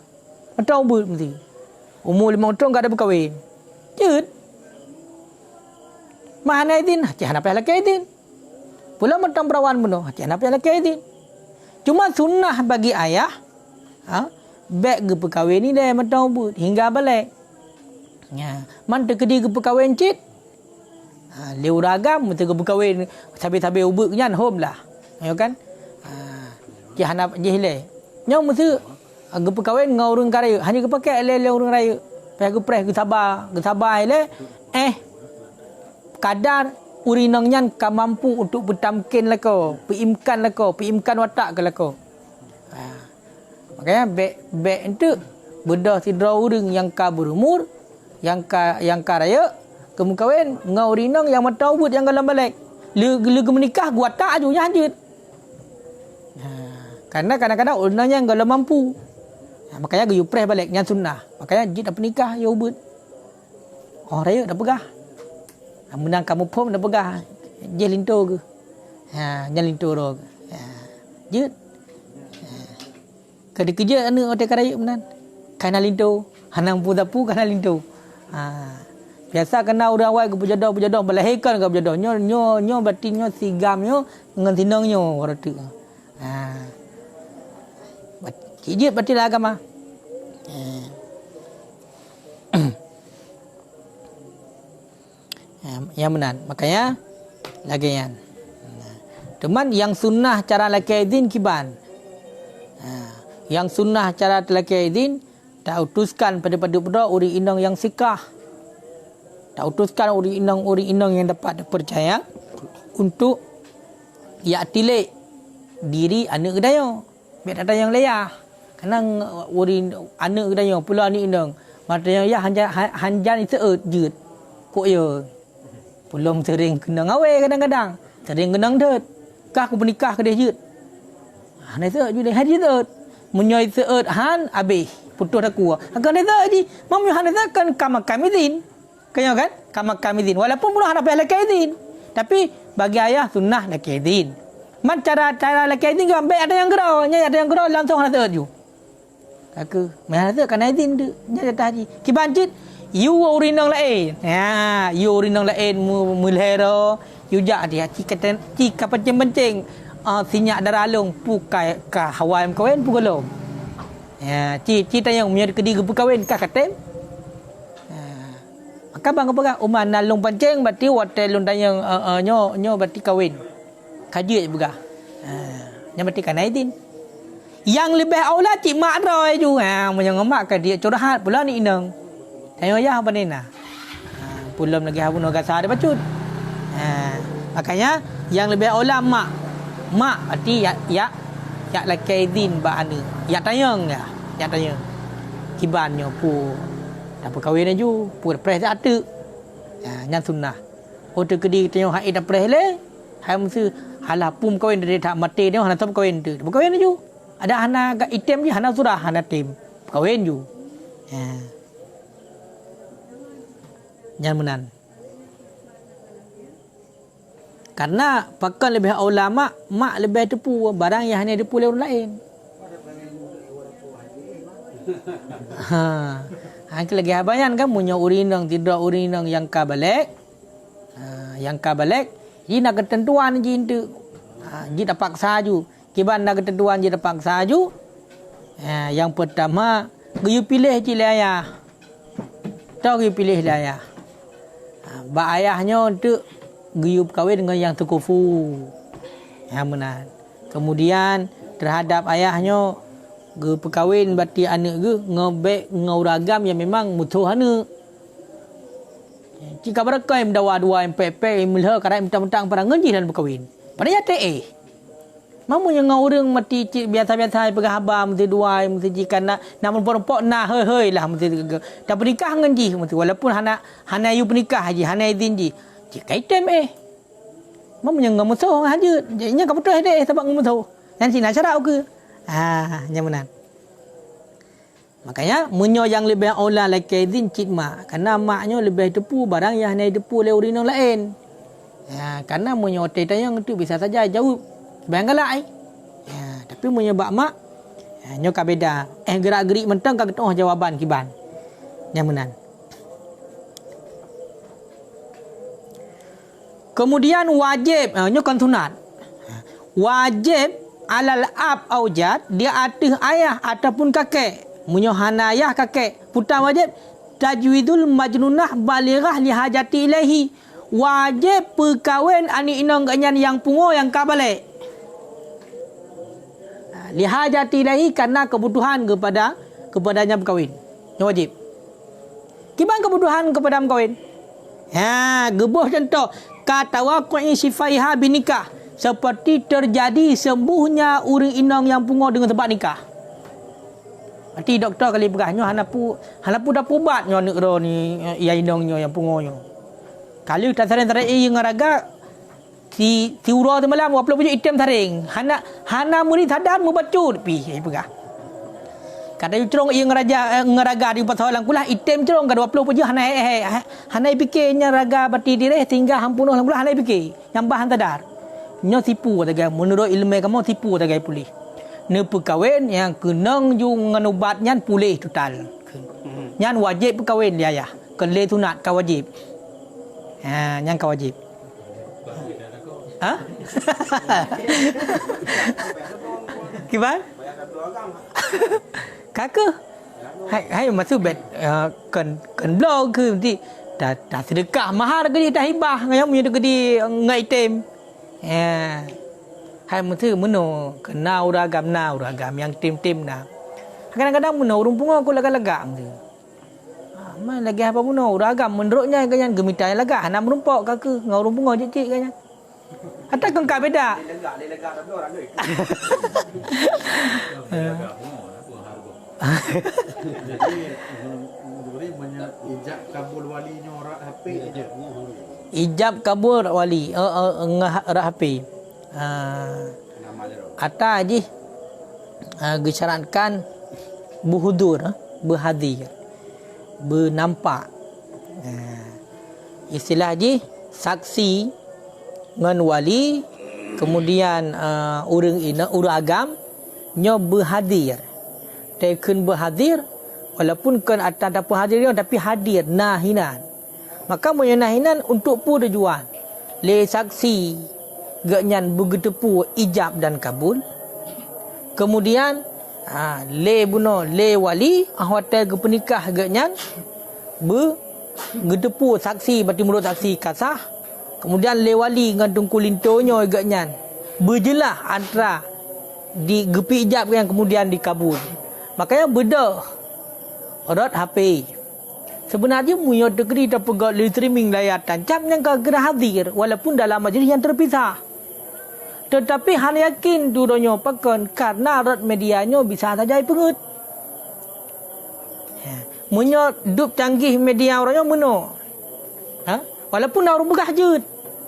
Mentang ubut mesti. Umur 5 tahun tak ada berkahwin. Jud. Mana idin? Cik hana payah laki idin. Pula mentang perawan bunuh. Cik hana payah laki idin. Cuma sunnah bagi ayah. Baik ke perkahwin ni dah mentang ubut. Hingga balik. Man terkedi ke perkahwin cik. Leu ragam. Mesti ke perkahwin. Sambil-sambil ubut kenyan. Home lah. Ya kan? Cik hana jihilai. Nyau mesti. Ke perkahwin dengan orang raya. Hanya ke pakai le orang raya. Payah ke preh ke sabar. Ke sabar le. Kadar urinang nyan ka mampu untuk bertamkin lah kau. Peimkan lah kau. Peimkan watak ke lah kau. Makanya baik itu bedah sidra urang yang ka berumur. Yang ka raya. Kemukawin dengan urinang yang mata ubut yang galam balik. Le menikah gua tak aju yang lanjut. Karena kadang-kadang orangnya kalau mampu. Makanya you press balik yang sunnah. Makanya jid dah pernikah ya ubud. Orang raya dah pegah. Menang kamu pun dah pegah. Dia lintur ke. Dia lintur ke. Jid. Kerja anu hotel karaya menan. Kana lintur. Hanang pun tapu kana lintur. Biasa kena orang awal ke berjodoh melahirkan ke berjodoh. Nyo berarti nyo sigam nyo dengan tinang nyo orang tu. Jid berarti lah agama. Yang benar. Makanya lagi yang. Teman yang sunnah cara laki idin kiban. Yang sunnah cara laki idin tak utuskan pada uri inang yang sikah. Tak utuskan uri inang yang dapat percaya untuk ya tilik diri anak kedaya. Biar ada yang layah. Karena uri anak kedaya pula ni inang. Matanya ya hanjan itu jut. Kok ya. Belum sering kena ngawai kadang-kadang. Sering kena ngdet. Kah aku bernikah ke dia jut. Hanai seut juga haji seut. Menyoi seut han habis. Putus aku. Akan dia seut ji. Mamu hanai seut kan kamakam izin. Kaya kan? Kamakam izin. Walaupun belum ada laki izin. Tapi bagi ayah sunnah laki izin. Man cara laki izin ke ambil ada yang gerau. Ada yang gerau langsung hanai seut ju. Aku. Mai hanai seut kan izin tu. Nya datang haji. Kibancit. You urinang lain. You urinang lain mulhero. You jak dia cika pencing-pencing. Sinyak daralung pukai ka hawai kawin pugolom. Cita yang punya kedi gepu kawin ka katem. Maka bang apa uman nalung pancing berarti hotel lundan yang nyo berarti kawin. Kaji juga. Yang berarti kan idin. Yang lebih aula cik mak roy ju. Yang mak ka dia curhat pula ni inang. Tanya ya apa ni nah. Belum lagi habun gasa ada bacut. Makanya yang lebih aula mak berarti ya laki izin ba anu. Ya tayang ya. Ya tayang. Kibannya pu dapat kahwin aju, pu pres dak tu. Yang sunnah. Hotel kedi tanya haid dak pres le. Hai mesti halah pum kahwin dia tak mati dia hana top kahwin tu. Dapat kahwin aju. Ada hana gak item je hana surah hana tim. Kahwin ju. Yang menan. Karena pakan lebih ulama, mak lebih tepu barang yang hanya tepu oleh orang lain. Angkat lagi habayan kan punya urinang tidak urinang yang kabalik. Yang kabalik, ji nak ketentuan ji itu. Ji dah paksa ju. Kiban nak ketentuan ji dah paksa ju. Yang pertama, you pilih ji ayah. Tahu you pilih ayah. Ba ayahnya untuk guyup kahwin dengan yang terkufu. Yang benar. Kemudian terhadap ayahnya ge perkahwin berarti anak ge ngebek ngauragam yang memang mutuh anak. Jika mereka yang dawa-dua yang pepe mulha kadang mentang-mentang pada ngaji dan berkahwin. Pada ya te. Mamu yang ngaurang mati biasa-biasa pegah haba mesti dua mesti jika nak namun perempuan nah hei lah mesti dah pernikah ngaji mesti walaupun hana you pernikah haji hana izin ji. Jika item mamu yang ngamusuh haji nya ka betul deh sebab ngamusuh. Nanti nak cara ke? Yang benar. Makanya munyo yang lebih aula laki izin cik mak karena maknya lebih tepu barang yang hana tepu oleh urinang lain. Karena munyo hotel tayang itu bisa saja jauh bayang galak tapi punya bak mak nyo ka beda gerak-gerik mentang ka ketoh jawaban kiban yang menan. Kemudian wajib nyo kan sunat. Wajib alal ab aujad dia atas ayah ataupun kakek. Munyo hana ayah kakek putan wajib tajwidul majnunah balighah li hajati ilahi. Wajib perkahwin ani inang ganyan yang pungo yang kabalik. Lihajati ilahi karena kebutuhan kepadanya berkahwin. Yang wajib. Kiban kebutuhan kepada berkahwin? Gebuh contoh. Katawaku'i sifaiha binikah. Seperti terjadi sembuhnya uring inang yang pungo dengan sebab nikah. Berarti doktor kali berahnya hanapu dah pubat nyo nak ro ni ya inangnya yang pungonyo. Kalau tak sering-sering ngaraga ti ura tu malam waplo pujuk item taring. Hana muri sadar mu bacut pi pegah. Kada cerong ia ngeraga di pasal lang kulah item cerong kada waplo pujuk hana fikirnya raga bati direh tinggal hampunuh lang kulah hana fikir. Yang bahan tadar. Nyo tipu tagai menurut ilmu kamu tipu tagai pulih. Ne perkahwin yang kenang ju nganubat nyan pulih total. Nyan wajib perkahwin dia ya. Kele sunat ka wajib. Nyan ka wajib. Ha? Kiban? Kakak. Hai masuk bet kan blog ke nanti dah sedekah mahar ke dia dah hibah yang punya ke dia ngai item. Hai masuk meno kena uragam yang tim na. Kadang-kadang meno urung punga aku lega-lega tu. Mai lagi apa pun uragam menurutnya kanyan gemitai lega hana merumpok kakak ngau urung punga cik kanyan. Atau kengkak beda.
Lega tapi orang duit.
Jadi ijab kabul wali nyorak HP aja.
Ijab kabul wali ngah HP. Ata aji gesyaratkan berhudur, berhadir, bernampak. Istilah aji saksi ngan wali, kemudian urang agam nyo berhadir. Tekun berhadir walaupun kan atas tak hadir dia tapi hadir nahinan. Maka nahinan untuk pu tujuan. Le saksi genyan begetepu ijab dan kabul. Kemudian le wali hotel ke penikah genyan begetepu saksi berarti mulut saksi kasah. Kemudian le wali dengan tungku lintonyo genyan berjelah antara di gepi ijab yang kemudian dikabul. Makanya beda rot HP. Sebenarnya muyo degree dapat gak streaming layar tancap yang kena hadir walaupun dalam majlis yang terpisah. Tetapi hal yakin duronyo pakon karena rot medianya bisa saja pengut. Muyo dup canggih media orangnya muno. Walaupun naruh begahjut.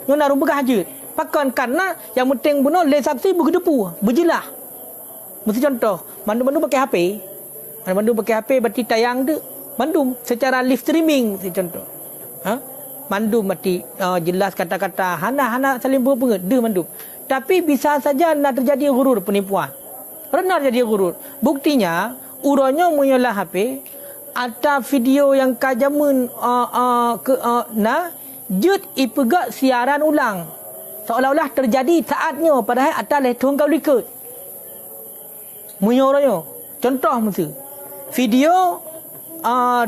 Nyo naruh begahjut. Pakon karena yang penting buno le saksi bergedepu, berjelah. Mesti contoh, mandu pakai HP. Mandu pakai HP berarti tayang tu. Mandu secara live streaming si contoh. Mandu berarti jelas kata-kata hana saling berpenget de mandu. Tapi bisa saja nak terjadi gurur penipuan. Pernah jadi gurur. Buktinya uronyo menyolah HP ada video yang kajamun jut ipegak siaran ulang. Seolah-olah terjadi saatnya padahal atas letong kau likut. Menyoranya contoh mesti video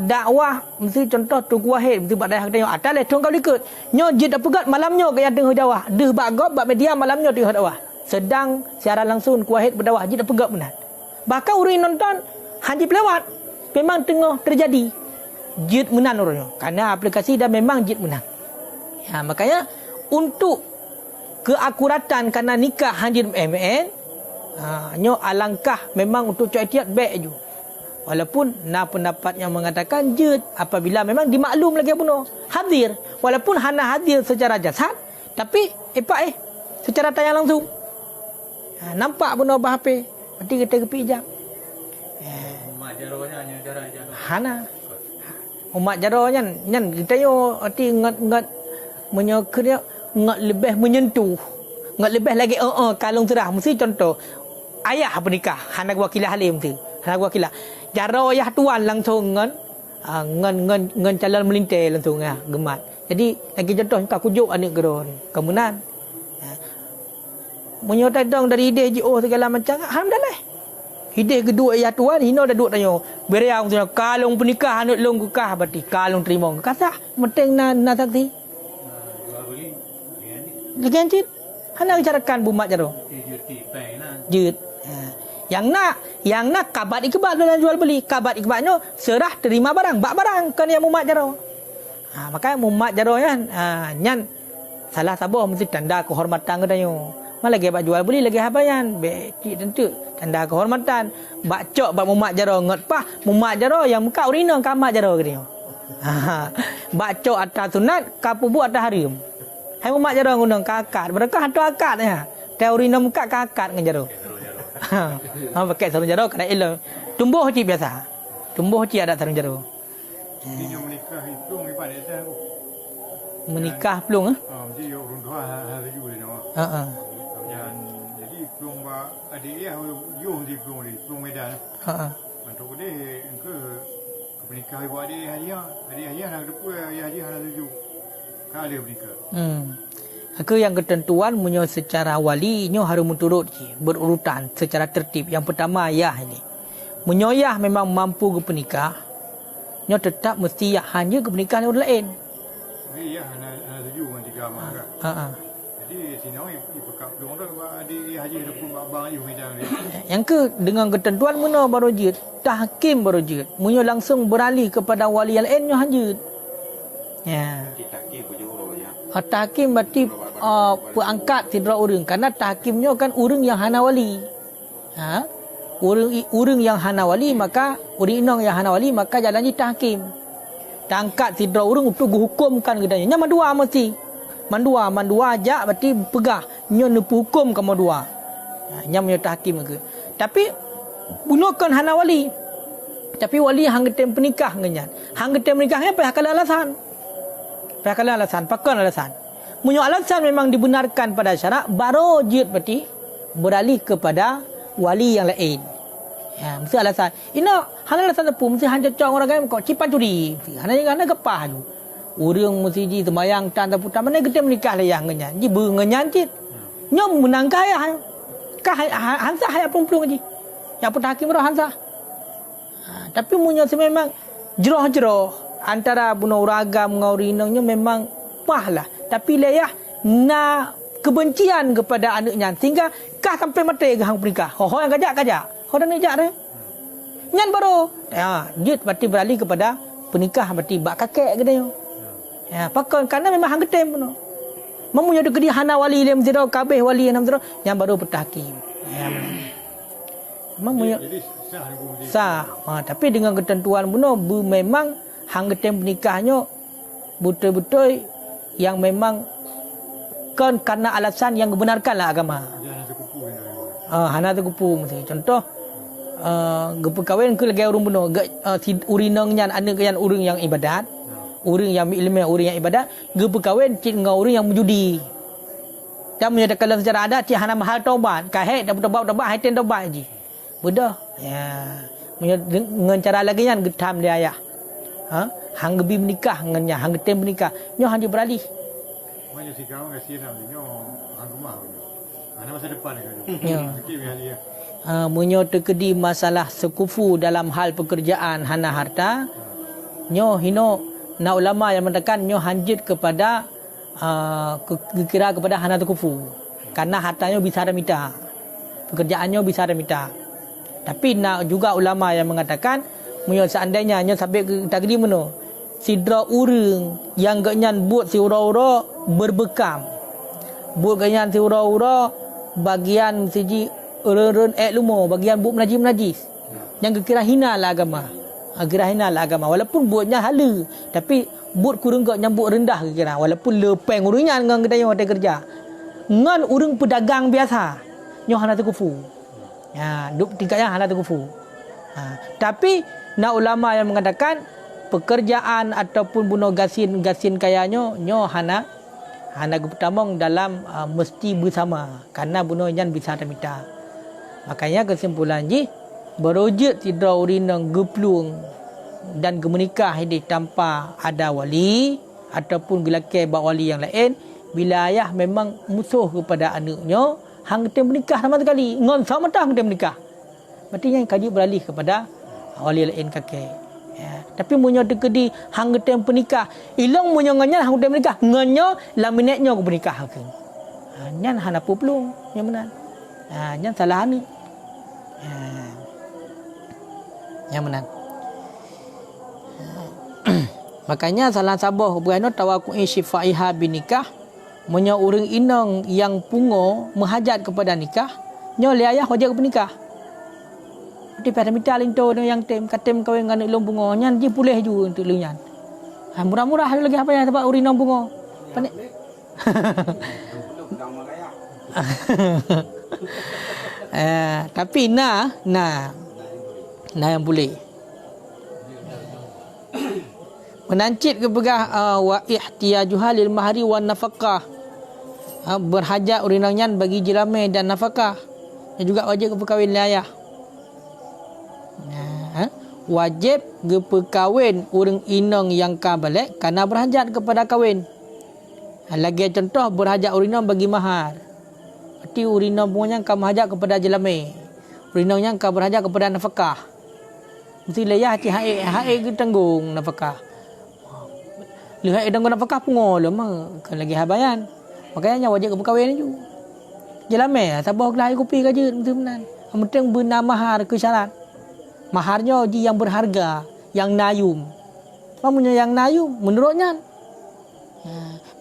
dakwah mesti contoh Tunku Wahid mesti pada hak tengok atas letong kau likut nyo jid pegat malamnya ke yang tengah dakwah deh bagop bab media malamnya tengah dakwah sedang siaran langsung Tunku Wahid berdakwah jid pegat benar bahkan orang nonton haji pelawat memang tengah terjadi jid menan orangnya karena aplikasi dah memang jid menang makanya untuk keakuratan karena nikah haji MN nyo alangkah memang untuk cuaitiat baik je. Walaupun pendapat yang mengatakan jid apabila memang dimaklum lagi puno hadir walaupun hana hadir secara jasad tapi secara tayang langsung. Nampak puno bah HP berarti kita kepi ijab.
Umat jaronya hanya cara
hana. Umat jaronya nyan kita yo arti ngat menyokir ngat lebih menyentuh. Ngat lebih lagi kalung cerah mesti contoh ayah bernikah hanak wakilah halim tu hanak wakilah jaro ayah tuan langsung ngan calon melintai langsung gemat jadi lagi contoh kau kujuk anak geron kemunan menyota dong dari ide JO segala macam alhamdulillah ide kedua ayah tuan hino dah duk tanya beriang tu kalung pernikah anak long kukah berarti kalung terima kasah penting na saksi
jual beli
dengan cit hana bicarakan bumat jaro jut yang nak kabat ikbat dalam jual beli kabat ikbatnya serah terima barang bak barang kan yang mumat jaro makanya mumat jaro nyan salah sabah mesti tanda kehormatan kedanyo malah lagi bak jual beli lagi habayan beki tentu tanda kehormatan bak cok bak mumat jaro ngot pah mumat jaro yang muka urina kamat jaro kedanyo bak cok atas sunat kapubu atas harim Hai mak jaro gunung kakak. Berkah ada akadnya. Teori nom kak kakak dengan jaro. Ha pakai sarung jaro kada elok. Tumbuh haji biasa. Tumbuh haji ada sarung jaro.
Ini yang menikah itu ibarat itu.
Menikah pelung
Jadi orang tua harus juga ni.
Ha.
Dan jadi pelung adik dia yung di pelung Medan.
Ha.
Untuk dia ke menikah ibu adik hadiah nak depu hadiah nak tuju. Kali menikah.
Ke yang ketentuan munyo secara wali nyo harus menurut berurutan secara tertib. Yang pertama ayah ini. Munyo ayah memang mampu ke penikah, nyo tetap mesti hanya ke pernikahan orang lain.
Iya, anak tuju dengan 3 amak.
Ha.
Jadi sini ipekap dong dah adik haji depu bang ayu Medan ni.
Yang ke dengan ketentuan muna baru jid, tahkim baru jid. Munyo langsung beralih kepada wali yang lain nyo hanjut. Ya. Tahkim berarti perangkat sidra urang karena tahkimnya kan urang yang hana wali. Ha? Urang yang hana wali maka urang inong yang hana wali maka jalannya tahkim. Tangkat sidra urang untuk hukumkan gedanya. Nya mandua mesti. Mandua ajak berarti pegah nyo nepu hukum kamu dua. Nya menyo tahkim ke. Tapi gunakan hana wali. Tapi wali hang getem penikah ngenyan. Hang getem menikahnya apa kala alasan. Pakai alasan, pakai alasan. Munyo alasan memang dibenarkan pada syarak, baru jid berarti beralih kepada wali yang lain. Ya, mesti alasan. Ina hana alasan apa? Mesti hanya cong orang lain kok cipat judi. Hana kepah tu. Urang mesti ji sembayang tan taputan mana kita menikah lah yang ngenyan. Ji bengenyan cit. Nyom menang kaya. Kah hansa haya plung ji. Yang putakim roh hansa. Tapi munyo memang jeroh-jeroh antara bunuh ragam ngau rinangnya memang pahlah. Tapi layah na kebencian kepada anaknya sehingga kah sampai mati ke hang pernikah. Ho yang kajak. Ho dah nejak re. Nyan baru. Ya, jid berarti beralih kepada penikah berarti bak kakek gede yo. Ya, pakon karena memang hang getem puno. Memunya de gedi hana wali lem zero kabeh wali enam zero yang baru bertahkim. Ya. Memunya sah. Tapi dengan ketentuan puno memang hang getem penikahnya betul-betul yang memang kan karena alasan yang membenarkanlah agama. Hana terkupu mesti. Contoh gepe kahwin ke lagi urang bunuh urinang nyan anak yang urang yang ibadat, urang yang ilmu urang yang ibadat, gepe kahwin cik ngau urang yang menjudi. Dan menyatakan secara adat cik hana mahal taubat, kahek dak taubat haiten taubat ji. Bedah. Ya. Dengan cara lagi yang getam dia ayah. Hang gebi menikah ngannya hang getem menikah nyo hang beralih
banyak si kawan kasi na nyo hang rumah ana masa depan kan
ya munyo terkedi masalah sekufu dalam hal pekerjaan hana harta nyo hino na ulama yang mengatakan nyo hanjit kepada kira kepada hana sekufu karena hartanya bisa remita pekerjaannya bisa remita tapi nak juga ulama yang mengatakan munyo seandainya nyo sampai tak gedi meno sidra urang yang ganyan buat si ura-ura berbekam buat ganyan si ura-ura bagian siji eren lumo bagian buat menajis yang kira hina lah agama walaupun buatnya hala tapi buat kurang gak nyambut rendah kira walaupun lepeng urangnya dengan kedai hotel kerja ngan urang pedagang biasa nyo hana kufu ya duk tingkatnya hana kufu tapi na ulama yang mengatakan pekerjaan ataupun bunuh gasin kayanya nyo hana kepertamong dalam mesti bersama karena bunuh yang bisa termita. Makanya kesimpulan ji berujud tidra urinang geplung dan gemenikah ini tanpa ada wali ataupun gelake bak wali yang lain bila ayah memang musuh kepada anaknya hang tem menikah sama sekali ngon sama tang tem menikah. Berarti yang kaji beralih kepada wali lain kakek. Ya. Tapi munyo dekedi hang getem penikah, ilong munyo nganya hang getem menikah, nganyo laminetnya ku penikah ke. Nyan hana pelung, yang benar. Nyan salah ni. Yang benar. Makanya salah sabah buano tawaku'i syifaiha binikah, munyo urang inong yang pungo menghajat kepada nikah, nyo le ayah hajat ke penikah. Di pada minta linto yang katem kawin dengan ilung bunga nyan ji pulih ju untuk lunyan. Murah-murah lagi apa yang sebab urinong bunga. Panik. Tapi nah yang boleh menancit kepada wa ihtiyajuha lil mahri wan nafaqah, berhajat urinangnya bagi jiramai dan nafkah. Yang juga wajib kepekawin ayah. Wajib kepekawin urang inang yang kabalik kerana berhajat kepada kawin. Lagi contoh berhajat urinang bagi mahar. Berarti urinang punya kamu hajat kepada jiramai. Urinangnya kau berhajat kepada nafkah. Mesti layah hati haik tanggung nafkah. Lihat tanggung nafkah pun lama kan lagi habayan. Makanya wajib kepekawin tu. Jelamai sabah kelai kopi kaje betul-betul. Yang penting benar mahar ke syarat. Maharnya yang berharga, yang nayum. Mamunya yang nayum menurutnya.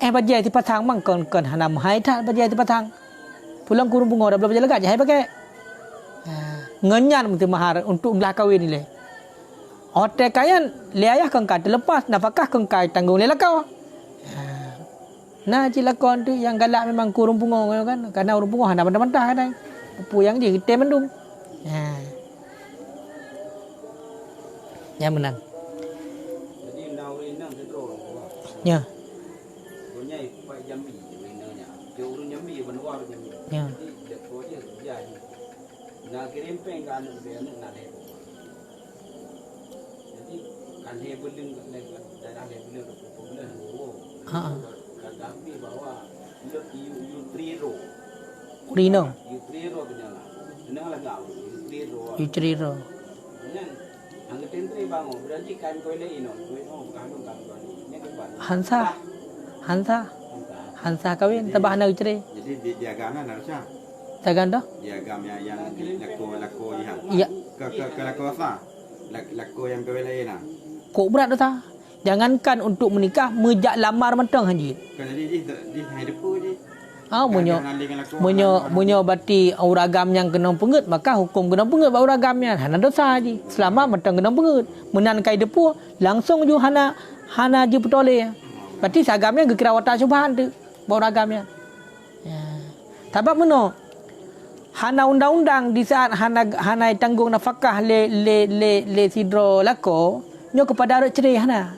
Bajai ti patang mang kon hana mahai tak bajai ti patang. Pulang kurung bunga dah belajar legat je hai pakai. Ngenyan mesti mahar untuk belah kahwin ni le. Hotel kayan liayah kengkai terlepas nafkah kengkai tanggung lelakau. Nah cilakon tu yang galak memang kurung pungo kan. Karena urung pungo hana mentah-mentah kan. Pupu yang je kita mendung. Yang menang.
Jadi undang-undang sedro.
Ya.
Punya pai Jambi winanya. Dia urun Jambi benua Jambi.
Ya.
Jadi dia tu dia jadi. Nak kirim peng kan dia nak le. Jadi kan dia belum daerah dia belum bulan. Kami bawa you triro.
Urinang.
You triro kenyala. Kenyala ngau. You triro.
Yuceriro.
Kenyang. Ang tentri bango berarti kan kau le ino. Kau kandung kandung ni. Ni ke
Hansa kawin tabah na ucere.
Jadi dia agama harusnya
Tagan dah?
dia agama yang lako yang
Ya.
ke lako apa? Lako yang kau lain lah.
Kok berat dah ta? Jangankan untuk menikah, mejak lamar mentang haji.
Kan jadi di hidup je.
Munyo bati uragam yang kena pengut, maka hukum kena pengut ba uragam yang hana dosa haji. Selama mentang kena pengut. Menan kai depu langsung ju hana je petole. Berarti sagamnya gekira wata syubhan tu ba uragam yang. Ya. Tabak meno hana undang-undang di saat hana tanggung nafkah le sidro lako nyo kepada arak cerai hana.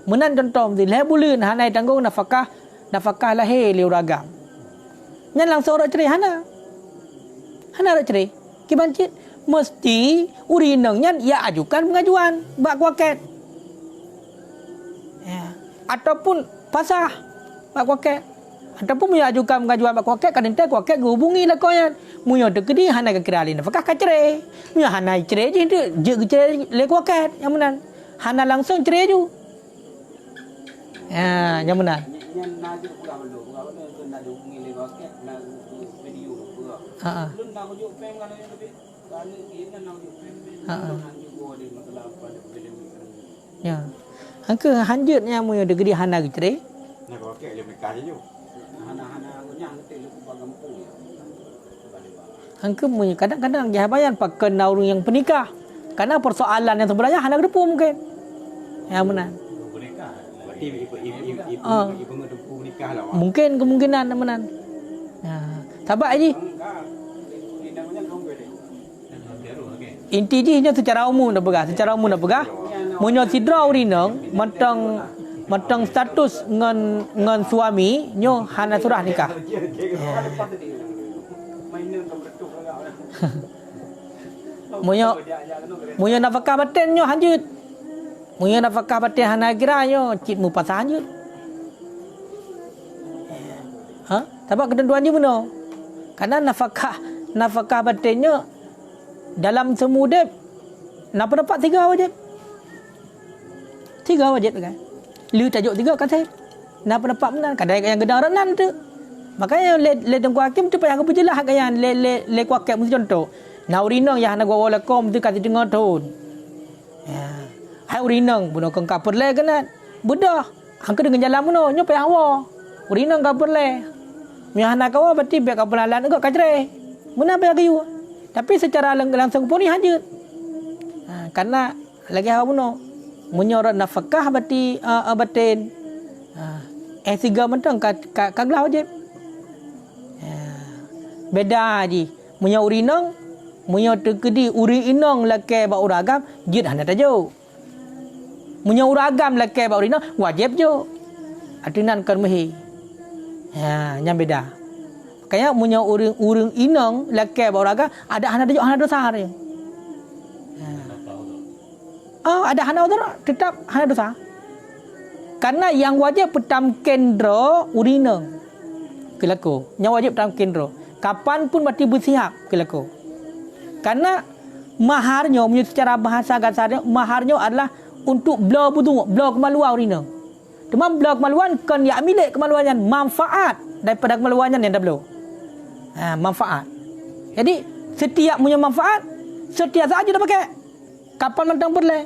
Menan contoh mesti le bulan hana tanggung nafkah lahir le uragam. Nyan langsung arak cerai hana. Hana arak cerai. Kibancit mesti urinang nyan ia ajukan pengajuan bak kuaket. Ya. Ataupun pasah bak kuaket. Ataupun ia ajukan pengajuan bak kuaket kan ente kuaket hubungi lah koyan. Munyo dekedi hana ke kira lin nafkah ka cerai. Munyo hana cerai je tu je cerai le kuaket yang menan. Hana langsung cerai ju. Ya, yang benar.
Yang najib pulang dulu, kalau nak hubungi lewat nak video pula. Lu nak ujuk pem kalau yang lebih, kalau kita nak ujuk pem, nak juga ada masalah pada film.
Ya. Angka hanjutnya mu ada gede hana gitu.
Nak kau kek dia nikah je.
Hana punya ngetik lu ke kampung ya.
Angka mu kadang-kadang jahabayan pakai naurung yang penikah. Karena persoalan yang sebenarnya hana depu mungkin. Ya benar.
Ibu ngedepu nikah lah.
Mungkin kemungkinan teman. Ya. Tabak ini. Inti je secara umum dah pegah. Munyo sidra urinang matang status ngan suami nyo hana surah nikah. Munyo nafkah batin nyo hanjut. Munyo nafkah batin hana kira nyo cit mu pasah hanjut. Tabak ketentuan je benar. Karena nafkah batinnya dalam semudip napa dapat 3 wajib. 3 wajib kan. Lu tajuk 3 kan saya. Napa dapat benar kadang yang gedang renan tu. Makanya le tengku hakim tu payah berjelas kan le kuaket mesti contoh. Na urinang yang nak gua lakom tu kasi tengah tahun. Ya. Hai urinang buno kang kapur le kan. Bedah. Angka dengan jalan buno nyo payah wa. Urinang kapur le. Miahana kawa berarti biar kapur lalan engkau kacre. Benar payah kayu. Tapi secara langsung pun ni hajut. Karena lagi hawa buno. Menyorot nafkah berarti batin. S3 mentang kaglah wajib. Beda haji. Munya urinang, munya terkedi uri inang laki ba uragam, jid hana tajo. Munya uragam laki ba urinang wajib jo. Atinan karmehi. Yang beda. Makanya munya uring inang laki ba uragam ada hana tajo hana dosa dia. Ada hana dosa tetap hana dosa. Karena yang wajib petam kendra urinang. Kelako. Yang wajib petam kendra. Kapan pun berarti bersiap kelako. Karena maharnya secara bahasa kasarnya maharnya adalah untuk bela butuh, bela kemaluan urina. Cuma bela kemaluan kan ya milik kemaluannya, manfaat daripada kemaluannya yang dah bela. Manfaat. Jadi setiap punya manfaat, setiap saja dah pakai. Kapan mentang boleh.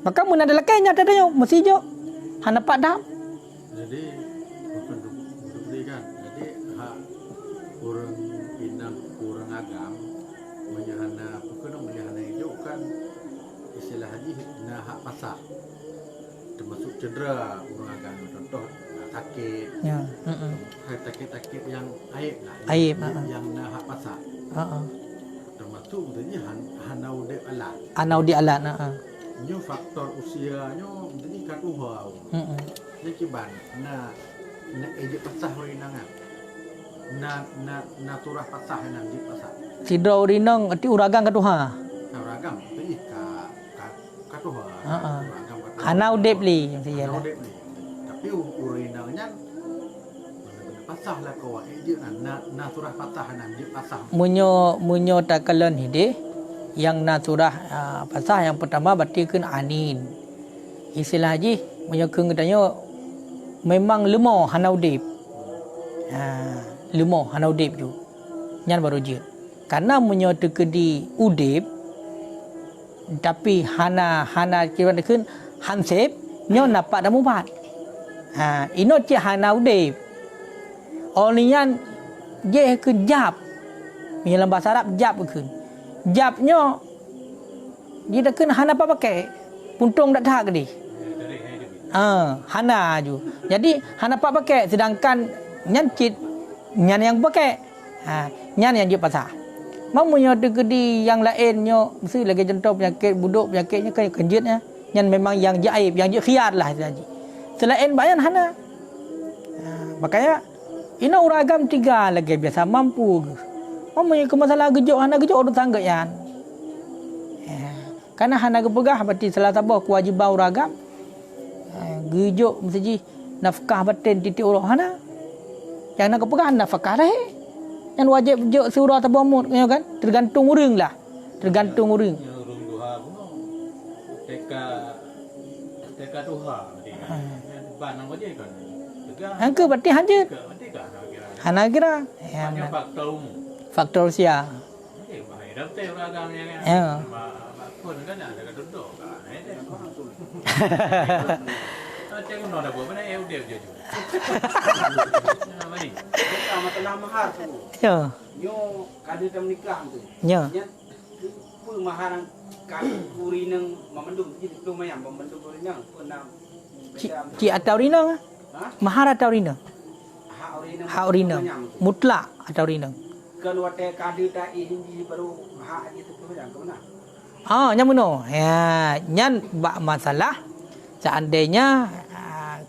Maka mun ada lekainya tadanya mesti jo. Hana pak dah.
Jadi bukan diberikan. Jadi hak orang pinang orang agam menyahana bukan menyahana hijau kan istilah haji nah hak pasak termasuk cedera orang agam contoh sakit
Ya.
sakit yang aib lah
Aib,
yang nah hak pasak termasuk jadi hana udep alat
Anau di alat
nyo faktor usianya jadi katuhau jadi kiban na ejek pasah rinangan na turah pasah nang di pasah
Sidra urinang arti uragang katuha.
ragam tapi katuha ragam katuha
Hanau depli yang saya.
tapi urinannya benar-benar pasah lah kau ejek na turah pasah nang di pasah
Munyo takalan hide yang naturah pasah yang pertama berarti kan anin. Istilah haji munyo keung katanya memang lemah hanau dep. Lemah hanau dep tu. Nyan baru je. Karena munyo terkedi udep tapi hana kira kan hansep nyo napak dah mubat. Ino je hana udep. Olian je ke jap. Dalam bahasa Arab jap ke. Japnya dia dah kena hana apa pakai. Puntung dak dah ke dia. Hana ju. Jadi hana apa pakai sedangkan nyan cit nyan yang pakai. Nyan yang dia pasah. Mamunya tegedi yang lainnya mesti lagi contoh penyakit buduk penyakitnya kayak kenjitnya. Nyan memang yang jaib, yang khiar lah saja. Selain bayan hana. Makanya ini uragam 3 lagi biasa mampu. Mamunya ke masalah gejok hana gejok urut tangga yan. Karena hana kepegah berarti salah satu kewajiban uragam. Gejok mesti nafkah batin titik urut hana. Yang nak kepegah nafkah dah. Yang wajib gejok surah tabamut kan tergantung urang lah. Tergantung urang.
urung duha pun teka duha berarti ban nang wajib kan
Angka berarti hajat.
berarti kan
Hana kira.
banyak faktor umum
Faktor usia.
bahaya dah teh ragamnya kan
Ya.
pun kan ada kat duduk kan ada orang tu macam mana dah buat mana dia je mari
Kita masalah mahar tu.
Ya.
Nyo kada tam nikah tu.
Ya.
Nya pu mahar kan kuri nang memendung jadi tu mayam memendung kuri nang pernah
Ci atau rina? Mahar atau rina? Hak rina. Mutlak atau rina?
Kalau ada kada tak ini baru hak itu tu macam mana?
Yang mana? Ya, nyan bak masalah seandainya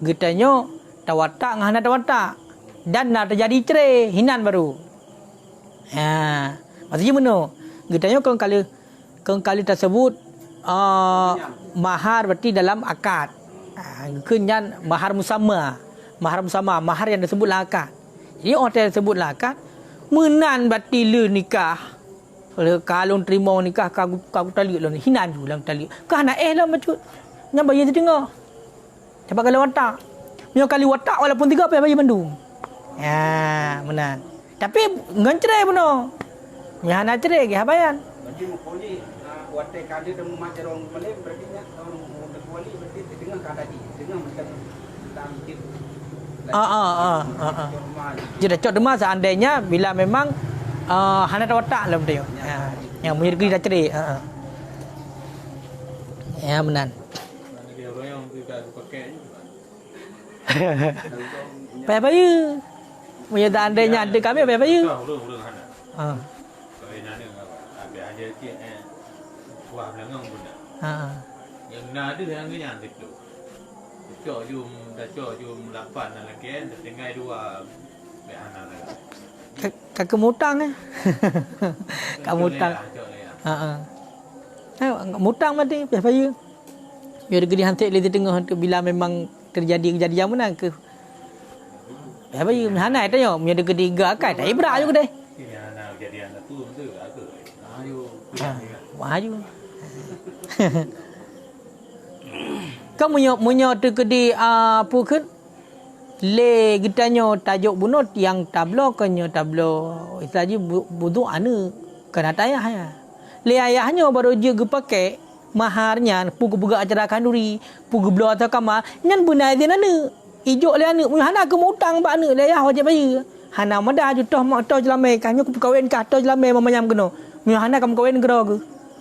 getanya tawatak ngana tawatak dan nak terjadi cerai hinan baru. Maksudnya mana? Getanya kali tersebut mahar berarti dalam akad. Kenyan mahar musamma. Mahar yang disebutlah akad. Jadi orang yang disebutlah akad menan berarti le nikah. Kalau terima nikah kau tali lah hinan ju dalam tali. Kau nak lah macam nyam bayar setengah. Cepat kalau watak. Punya kali watak walaupun 3 apa bayar bandung. Ya, benar. Tapi ngancerai benar. Ya nak cerai ke habayan.
Berarti mukoli wate kada dan macarong malay berarti nya orang mukoli berarti dengan kada di dengan macam tangkit.
Jadi cok demam seandainya bila memang hana watak lah betul. Yang menjadi dah cerai. Ya benar.
dia orang yang tidak pakai
Payah bayu. Punya tak andainya ada kami payah bayu.
Urang hana.
Ha.
Kalau nana apa ada tiap wah melangong pun dah.
Ha.
Yang nada yang yang itu. Cok jum 8 dan lagi dah tinggal 2 be hana lah.
Kakak mutang eh. Kak mutang.
Cok le.
Ha. Mutang mati payah bayu. Biar gedi hantik le di tengah tu bila memang terjadi kejadian mana ke. Payah bayu hana tanya, punya de gedi gakai tak ibrak juga deh.
Ini hana kejadian tu betul aku. Ayo.
Wah ju. Kau munyo tu kedi apa ke? Le gitanyo tajuk bunut yang tablo kanyo tablo islaji budu anu kana tayah ya. Le ayahnya baru je pakai maharnya pugu buga acara kanduri, pugu blo atau kama nyan bunai dia nana. Ijo le anu hana ke mutang ba anu le ayah wajib bayu. Hana madah ju toh mak toh jelame kanyo ku kawin kah toh jelame mamayam keno. Mu hana kam kawin gero ke.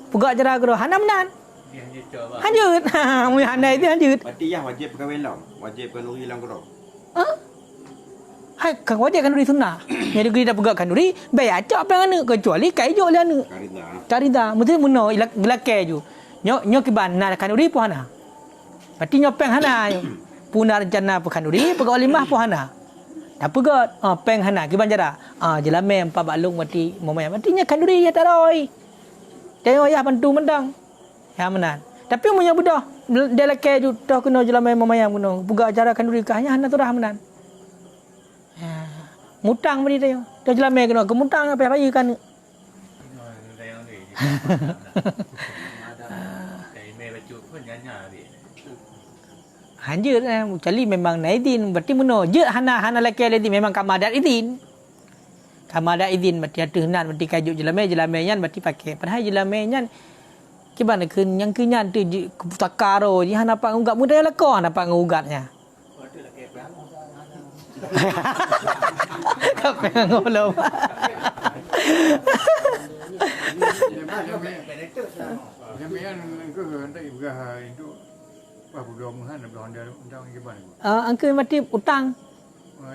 Buga acara gero hana menan.
Dia hanya coba.
Hanjut. Mu hana itu hanjut.
Berarti ya wajib berkahwin lah. Wajib kanuri lang kero.
Hai kang wajib kanduri sunnah. Yang digeri dah pegak kanduri, bayar acak apa anu kecuali kai jo le anu.
Karida.
Karida, mesti muno belakang ju. Nyo kiban na kanduri pun hana. Berarti nyo peng hana. Puna rencana pe kanduri, pegak limah pun hana. Dah pegat peng hana kiban jara. Jelame empat balung mati momaya. Matinya kanduri ya taroi. Tengok ya bantu mendang. Ya menan. Tapi munyo budah dia laki ju dah kena jelame momaya kuno. Pegak acara kanduri kahnya hana tu dah menan. Mutang beri dia. Dah jelame kena ke mutang apa bayi kan.
Yang ni. Mai baju pun nyanya dia.
Hanjut cali memang naidin berarti muno je hana laki lagi memang kamadat idin. Kamadat idin berarti ada hendak berarti kajuk jelame nyan berarti pakai. Padahal jelame nyan kibana keun yang kenyan tu takaro ji hana pak ngugat muda lah ko hana pak ngugatnya. Apa yang ngolong?
Jamian ke hendak ibgah itu apa budak muhan belum ada undang gimana?
Angke mati utang.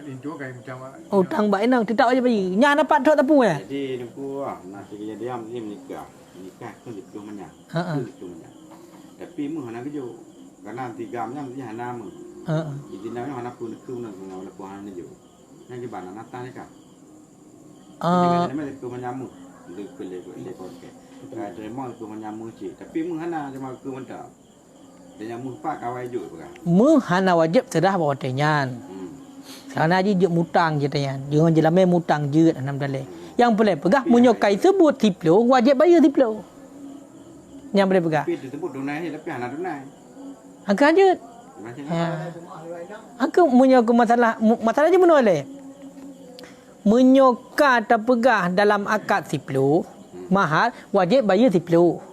Itu kayak macam
Utang baik nang tidak aja bayi. Nya dapat tok tapu ya.
Jadi niku nak kejadian ni menikah. Nikah tu itu menyak. Itu menyak. Tapi mu hana kejo. Karena 3 nya mesti hana mu. Jadi namanya hana pun ku nak ngau lepo hana jo. Yang di bana nata ni kan. Jadi nama ku menyamu. Itu kele ke. Terima ku menyamu cik. Tapi mu hana cuma ku mendak. Dan yang mu pak kawai jo bukan.
Mu hana wajib serah bawa tenyan. Karena je mutang je tenyan. Jangan jelame mutang je enam dalih. Yang boleh pegah munyokai sebut tiplo wajib bayar tiplo. Yang boleh pegah.
Tapi disebut dunai ni tapi hana dunai.
Angka je. Angka munyok masalah je menoleh. Menyoka terpegah dalam akad tiplo mahal wajib bayar tiplo.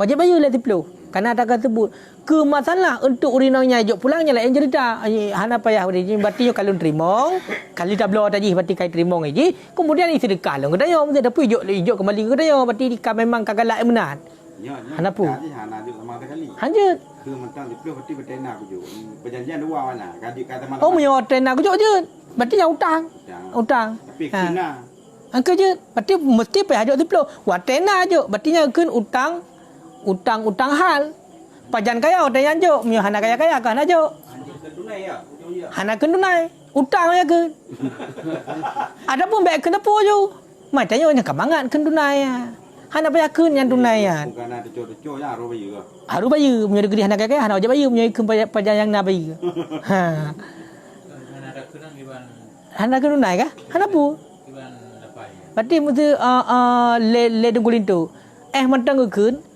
Wajib bayar lah tiplo. Karena ada kata sebut ke masalah untuk urinangnya jok pulangnya lah yang cerita hana payah beri berarti kalau terima kali tablo tadi berarti kai terima ngaji kemudian isi dekat lah katanya mesti ada jok kembali katanya berarti dika memang kagalak menan hana pu
hana jok sama sekali
hanjut
ke mentang diplo berarti bertena aku jok perjanjian dua mana kadi kata mana
oh menyo tena aku jok je berarti yang utang
tapi kena
angka je berarti mesti payah jok diplo wa tena jok berarti nya keun utang hal pajan kaya odayan jo mio hana kaya kan ajo hana kendunai utang ya ke ada pun baik kena po jo macamnya nya kamangan kendunai ya hana payah keun yang tunai ya
bukan ada co ya
haru bayu mio degree hana kaya hana aja bayu mio ke pajan yang na bayu ha
ada kenang iban
hana kendunai ka hana pu
iban apa ya
berarti mesti le dengkulin tu mentang keun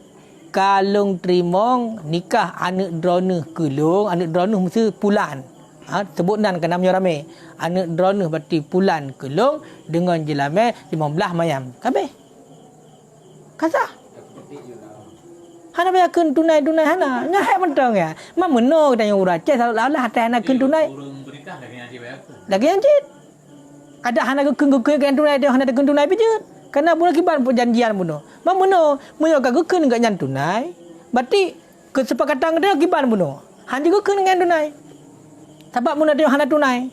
kalung trimong nikah anak drone kulung anak drone mesti pulan sebut nan ke namanya rame anak drone berarti pulan kulung dengan jelame 15 mayam kabeh kata hana bayar keun tunai hana ngahai mentang ya ma meno tanya urang cek lah hata hana keun tunai
urang berita
lagi yang cit ada hana keun tunai dia hana keun tunai pijut karena bulan kiban perjanjian bunuh. Mamuno, munyo ka keun enggak nyan tunai. Berarti kesepakatan dia kiban bunuh. Han juga keun dengan tunai. Sebab mun ada hana tunai.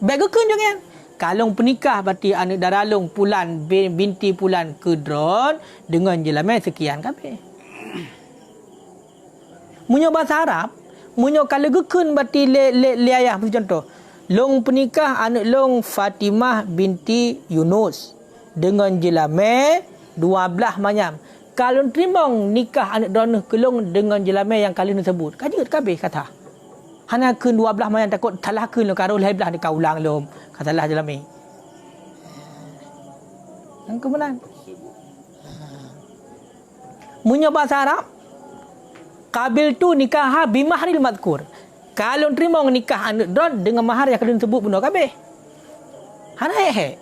Baik gekun jangan. Kalung pernikah berarti anak daralung pulan binti pulan kedron dengan jelamai sekian kabeh. Munyo bahasa Arab, munyo kalau gekun berarti le ayah contoh. Long pernikah anak long Fatimah binti Yunus dengan jelamai 12 manyam. Kalau terimong nikah anak dona kelong dengan jelamai yang kali ni sebut. Kajut kabeh kata. Hana keun 12 manyam takut salah keun lo karo lai belah dekat ulang lom. Kata salah jelamai. Yang kebenaran. Munyo bahasa Arab Kabil tu nikah bimahril madkur. Kalau terima nikah anak don dengan mahar yang kalian sebut benar kabeh. Hana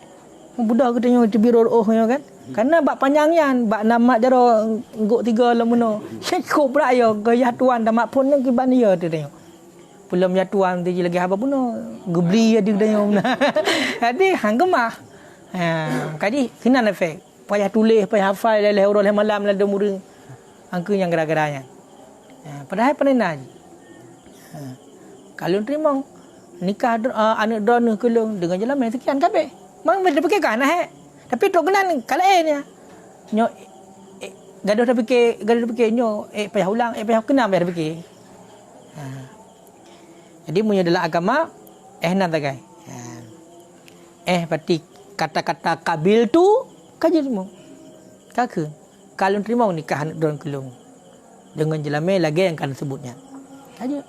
budak katanya cebiro kan. Karena bak panjangnya, bak nama jaro nguk 3 lamuno. Cukup pula yo gaya tuan damak pun yang kiban dia tu tengok. Belum ya tuan tu lagi apa pun gebli dia tengok. Jadi hang gemah. Kadi sinan efek. Payah tulis, payah hafal leleh orang malam lada muring. Angku yang gara-garanya. Padahal pernah kalau terima nikah anak dona kelong dengan jelamai sekian kabeh. Mang boleh fikir kan tapi tok kenan kalau ni nyo gaduh dah fikir nyo payah ulang payah kenal payah fikir. Jadi punya dalam agama nan tagai. Berarti kata-kata kabil tu kaji semua. Kaka kalau terima nikah anak dona kelong dengan jelamai lagi yang kan sebutnya. Saja.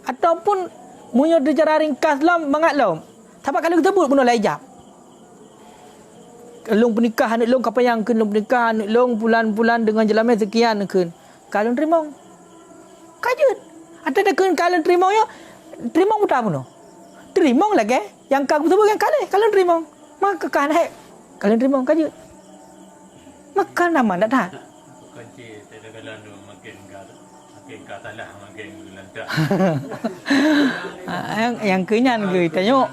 Ataupun munyo secara ringkas lam mangatlom. Sebab kalau kita sebut benda laijab. Long pernikahan anak long kapayang keun long pernikahan anak long bulan-bulan dengan jelamai sekian keun. Kalau terima kajut. Ada keun kalau terima yo terima mudah puno. Terima lagi yang kau sebut yang kalau terima maka kan kalau terima kajut. Maka nama tak dah.
Kunci terdalam makin katalah makin lantak.
Yang kenyan ke tengok.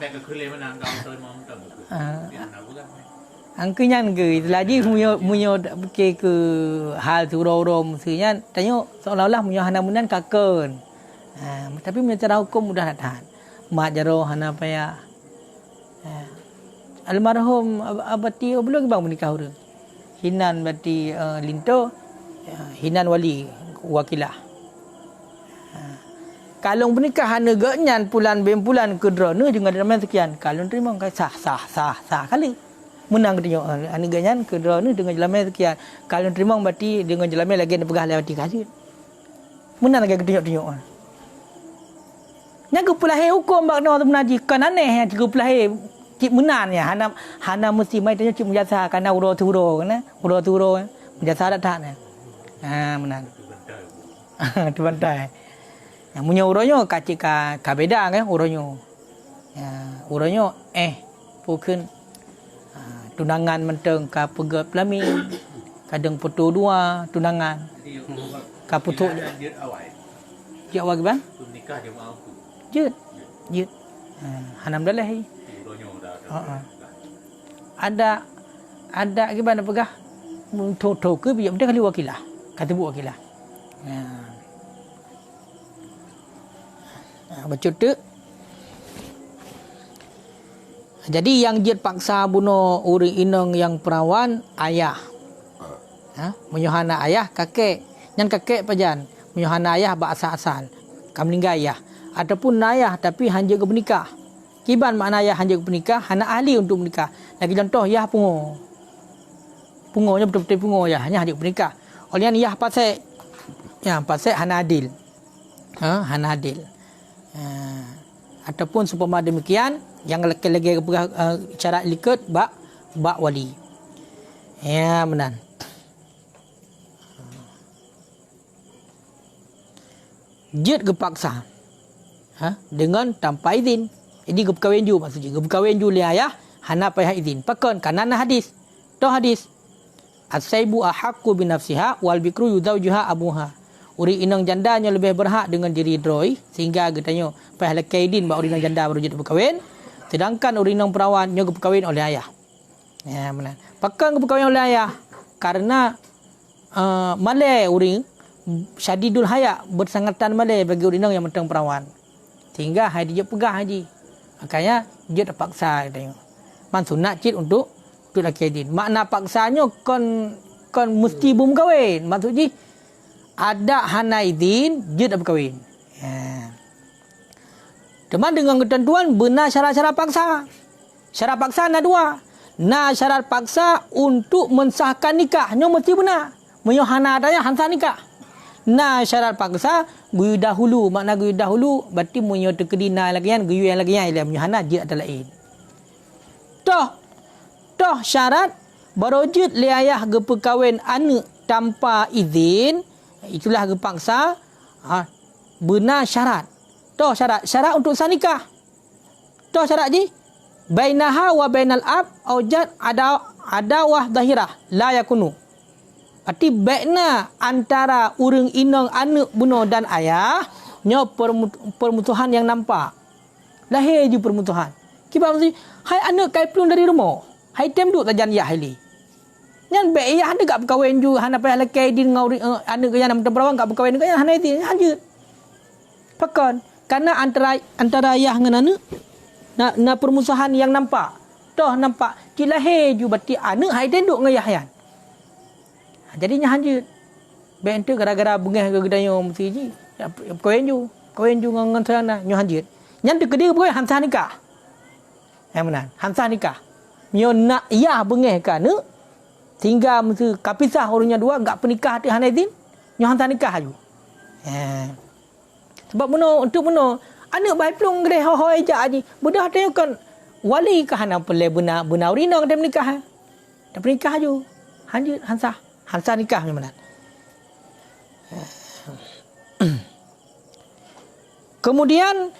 Ang kenyan ke lagi munyo fikir ke hal turun mestinya tengok seolah-olah munyo hana munan kakeun. Tapi munyo cara hukum mudah nak tahan. Mak jaro hana payah. Almarhum abati belum bang menikah urang. Hinan berarti linto, hinan wali wakilah. Kalau pernikahan neganyan pulan bempulan kedrona dengan ramai sekian. Kalau terima sah kali. Menang tengok neganyan kedrona dengan jelamai sekian. Kalau terima berarti dengan jelamai lagi nak pegah lewati kasih. Menang lagi tengok. Yang kepulahai hukum bak no menaji kan aneh yang kepulahai cik menan ya hana mesti mai tanya cik menjasa kana uro turo kana menjasa tak nah. Menan. Tu bantai. Yang punya uronyo kacik ka beda kan uronyo. Uronyo pukun tunangan menteng ka pegat pelami kadang foto dua tunangan ka putu dia awak ban
nikah dia mau
jut hanam dah leh ada gimana pegah to ke biar dia kali wakilah kata bu wakilah baca tu. Jadi yang jid paksa bunuh urang inang yang perawan ayah. Menyuhana ayah kakek. Yang kakek pajan. Menyuhana ayah bak asal-asal. Kam meninggal ayah. Ataupun ayah tapi hanja ke menikah. Kiban makna ayah hanja ke menikah, hana ahli untuk menikah. Lagi contoh ayah pungo. Pungonya betul-betul pungo ayah, hanya hanja ke menikah. Oleh yang ayah pasal hana adil. Hana adil. Ataupun seumpama demikian yang lagi cara likat bak wali. Ya benar. Jid gepaksa. Dengan tanpa izin. Jadi gepkawin ju maksudnya. Gepkawin ju li ayah hana payah izin. Pakon kanana hadis. To hadis. As-saibu ahaqqu bi nafsiha wal bikru yuzawjuha abuha. Uri inang jandanya lebih berhak dengan diri droi sehingga katanya payah lekaidin bak uri inang janda baru jadi berkahwin, sedangkan uri inang perawan nyo berkahwin oleh ayah. Ya benar. Pakang berkahwin oleh ayah karena malai uri syadidul haya, bersangatan malai bagi orang inang yang mentang perawan. Sehingga hai dia pegah haji. Makanya dia terpaksa katanya. Man sunat cit untuk laki adin. Makna paksanya kon mesti belum kahwin. Maksudnya ada hana idin, dia dah berkahwin. Cuma dengan ketentuan benar syarat-syarat paksa. Syarat paksa ada dua. Syarat paksa untuk mensahkan nikahnya mesti benar. Menyo hana adanya hansa nikah. Syarat paksa guyu dahulu. Makna guyu dahulu berarti menyo terkedina lagi kan, guyu yang lagi yang menyo hana dia adalah lain. Toh syarat barojud li ayah ge perkahwin anak tanpa izin, itulah ge paksa. Benar syarat. Toh syarat untuk sah nikah. Toh syarat ji bainaha wa bainal ab aujad adawah zahirah la yakunu. Arti baikna antara urang inang anak bunuh dan ayah nya permutuhan yang nampak. Lahir je permutuhan. Kiba mesti hai anak kai pelun dari rumah. Hai tem duk tajan ya haili. Nyan baik ayah ada gak berkahwin ju hana payah lakai din ngau anak ke yang perawan gak berkahwin ke hana itu lanjut. Pakon karena antara ayah dengan anak na permusuhan yang nampak. Toh nampak ki lahir ju berarti anak hai tem duk ngayah yan. Jadinya lanjut. Baik tu gara-gara bengah ke gedanya mesti ji. Kahwin ju ngan sana nyo lanjut. Nyan tu kedai berkahwin hansa nikah. Yang benar, hansa nikah. Nyo nak ya bengah ke anak sehingga mesti kapisah orangnya dua enggak pernikah hati hanazin nyo hantar nikah aju. Sebab untuk anak baik pelung gede ho eja aji. Budak tanya kan wali ke hana pelai benar urinang dia menikah. Dah pernikah aju. Hansa nikah memang. Kemudian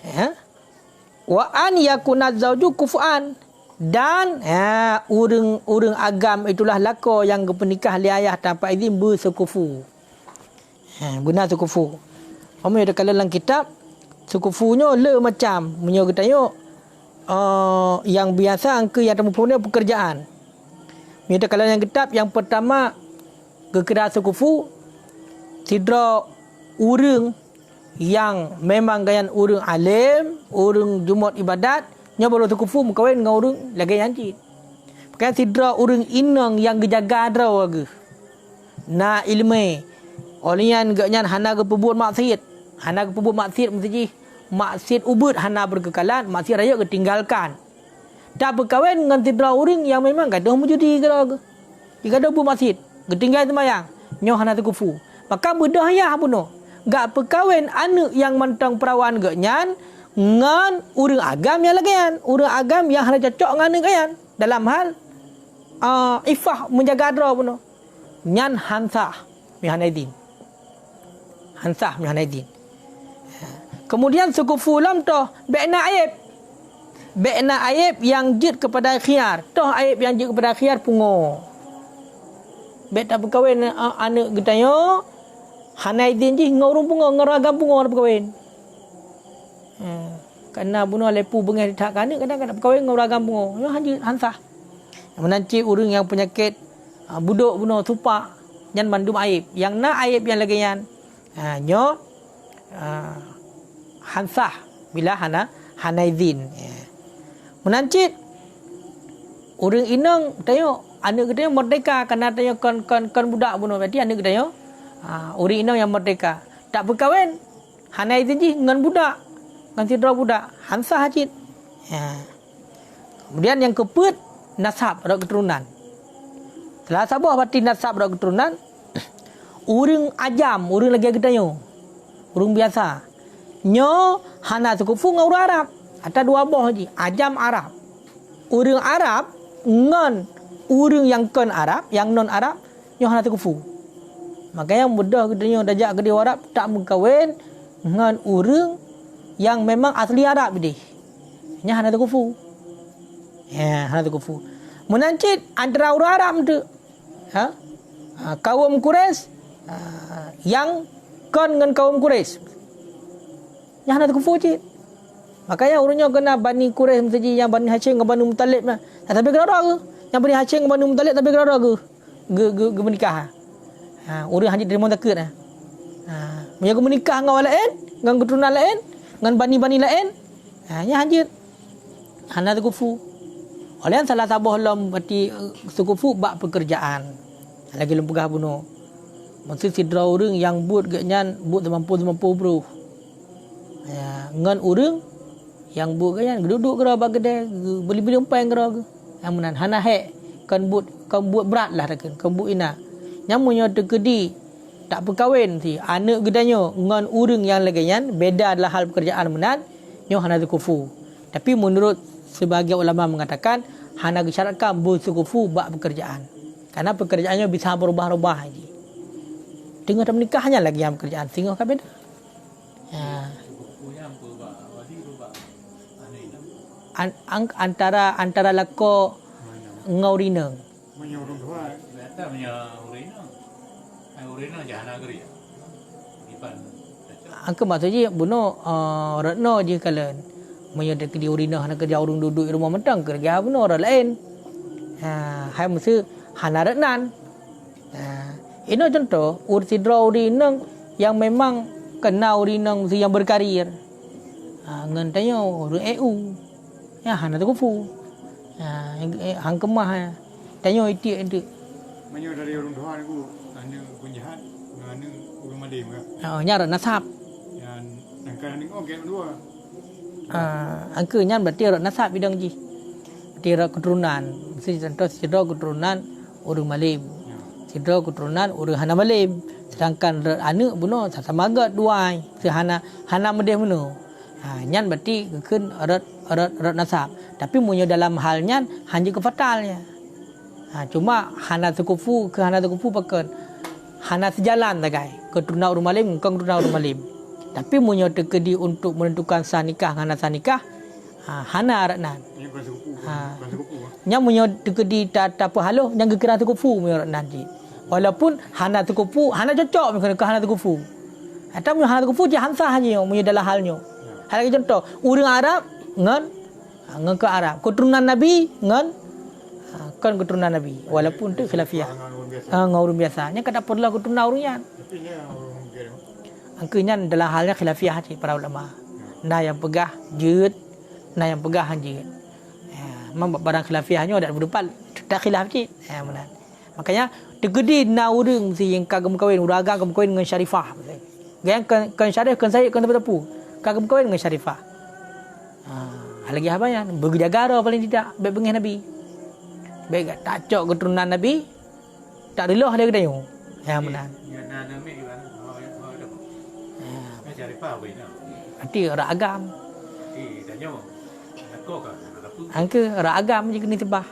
wa an yakuna zauju kufuan. Dan urang agam itulah lako yang bernikah li ayah tanpa izin bersekufu. Benar sekufu. Omong ada kalau dalam kitab sekufunya le macam menyo kita yang biasa angka yang mempunyai pekerjaan. Minta kalau yang kitab yang pertama kekera sekufu sidra urang yang memang gayan urang alim, urang jumat ibadat nya baru sekufu mengkawin dengan orang lagi hancit. Pakai sidra orang inang yang gejaga draw ke. Na ilmu. Olian gaknya hana ke perbuat maksiat. Hana ke perbuat maksiat mesti maksiat ubud hana berkekalan, maksiat raya ketinggalkan. Tak berkahwin dengan sidra orang yang memang gaduh menjudi ke. Gaduh buat maksiat, ketinggal sembahyang. Nyo hana sekufu. Maka berdaya bunuh. Gak berkahwin anak yang mentang perawan gaknya ngan urang agam yang lagian, urang agam yang hanya cocok dengan negerian dalam hal ifah menjaga adra pun nyan hansah mihanidin kemudian suku fulam toh be'na aib yang jid kepada khiyar toh aib yang jid kepada khiyar pungo bet tak berkahwin anak getanyo hanaidin ji ngurung pungo ngaragam pungo berkahwin. Karena bunuh lepu bengah di tak kana kadang-kadang berkahwin dengan ragam bungo. Yo hansah. Menanci urang yang penyakit buduk bunuh tupak nyan mandum aib. Yang nak aib yang lagi yan. Nyo hansah bila hana izin. Menanci urang inang tayo anak kita yang merdeka karena tayo kon budak bunuh berarti anak kita yo urang inang yang merdeka. Tak berkahwin hana izin ji dengan budak. Kan sidra budak hansah hajit. Kemudian yang keput nasab atau keturunan. Setelah sabah berarti nasab atau keturunan. Urang ajam, urang lagi gedanyo. Urang biasa. Nyo hana sekufu dengan urang Arab. Ada dua boh haji, ajam Arab. Urang Arab ngan urang yang kon Arab, yang non Arab, nyo hana sekufu. Makanya mudah gedanyo dajak gede Arab tak berkahwin dengan urang yang memang asli Arab dia. Nya hana kufu. Hana kufu. Menancit antara orang Arab tu. Kaum Quraisy yang kon dengan kaum Quraisy. Nya hana kufu cit. Makanya urangnya kena Bani Quraisy mesti yang Bani Hashim dengan Bani Muttalib lah. Tapi gerada ke? Yang Bani Hashim dengan Bani Muttalib tapi gerada ke? Ge menikah. Urang haji dari takut lah. Menjaga menikah dengan orang lain, dengan keturunan lain, dengan bani-bani lain. Nya hajat. Hana tukufu. Oleh yang salah sabah lam berarti tukufu bak pekerjaan. Lagi lem pegah bunuh. Maksud sidra orang yang buat ganyan, buat mampu bro. Ngan orang yang buat ganyan, duduk gerak bagede, beli-beli umpan gerak. Yang menan hana hek kan buat berat lah kan buat ina. Nyamunya terkedi tak berkahwin si anak gedanya ngan orang yang lagian beda adalah hal pekerjaan menan nyo hana kufu. Tapi menurut sebagian ulama mengatakan hana gesyaratkan bersukufu bak pekerjaan. Karena pekerjaannya bisa berubah-ubah lagi. Tengah tak menikahnya lagi yang pekerjaan sehingga kan beda. Antara lako ngau rina.
Menyuruh tua. Betul menyuruh rina. Rina jangan agri. Dipan.
Angka maksudnya buno retno je kalen. Menyuruh ke di urina hana kerja orang duduk di rumah mentang kerja buno orang lain. Hai mesti hana retnan. Ini contoh ursidra urina yang memang kena urina yang berkarir. Ngentanya orang EU. Ya hana tu kufu. Hang kemah. Tanya itu.
Menyo dari orang tua aku anu penjahat, anu orang madim kan.
Nyara nasab.
Yang angka ni okey dua.
Angka nyan berarti rak nasab bidang ji. Berarti rak keturunan. Mesti contoh sidra keturunan orang malim. Sidra keturunan orang hana malim. Sedangkan anak buno sama agak duai. Hana medeh buno. Nyan berarti keun rat nasab. Tapi munyo dalam halnya hanya ke fatalnya. Cuma hana tukufu ke hana tukufu pakai hana sejalan tagai keturunan orang malim bukan keturunan orang malim. Tapi munyo terkedi untuk menentukan sah nikah hana sah nikah hana ratnan. Nya munyo terkedi tak apa haluh yang kekira tukufu munyo ratnan ji. Walaupun hana tukufu hana cocok dengan ke hana tukufu. Atau munyo hana tukufu je hansah je munyo dalam halnya. Hal contoh orang Arab ngan ke Arab keturunan Nabi ngan kan keturunan Nabi walaupun tu khilafiyah orang biasanya kada perlu keturunan orangnya angkanya dalam halnya khilafiyah je para ulama nah yang pegah jeut nah yang pegah jeut memang barang khilafiyahnya ada berdepan tak khilaf je benar makanya tegedi na urang si yang kagem kawin uragang kagem kawin dengan syarifah yang kan syarif kan saya kan tepu kagem kawin dengan syarifah. Lagi apa ya? Berjagara paling tidak baik bengih Nabi. Baik tak cok keturunan Nabi. Tak relah dia kedai. Ya benar. Nanti orang agam. Angka orang agam je kena tebah.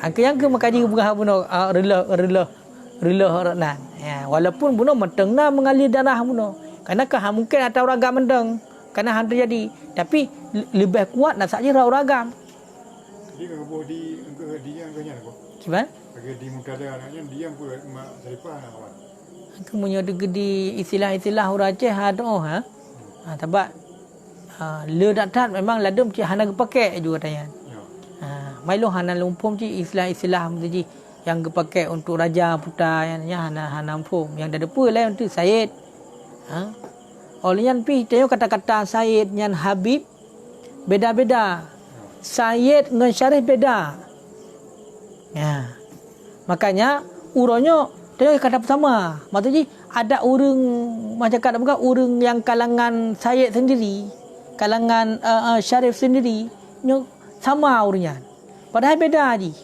Angka yang ke makaji bukan buno relah orang nan. Walaupun buno metengna mengalir darah buno. Karena mungkin ada orang agam mendeng. Karena hang terjadi. Tapi lebih kuat nak saja orang agam.
Jadi kalau di yang kanya apa?
Gimana?
Bagi di mutada anaknya dia pun seripah nak kawan.
Aku punya di istilah-istilah orang Aceh ada sebab le datat memang ladum cik hana pakai juga tanya. Mailo hana lumpum cik istilah-istilah mesti yang dipakai untuk raja putar yang hana lumpum yang dah depa lah untuk Said. Oleh yang pi tanya kata-kata Said yang Habib beda-beda. Said dengan Syarif beda. Makanya urangnya dia kata sama. Maksudnya ada orang macam kata bukan orang yang kalangan Said sendiri, kalangan Syarif sendiri, sama urangnya. Padahal beda je.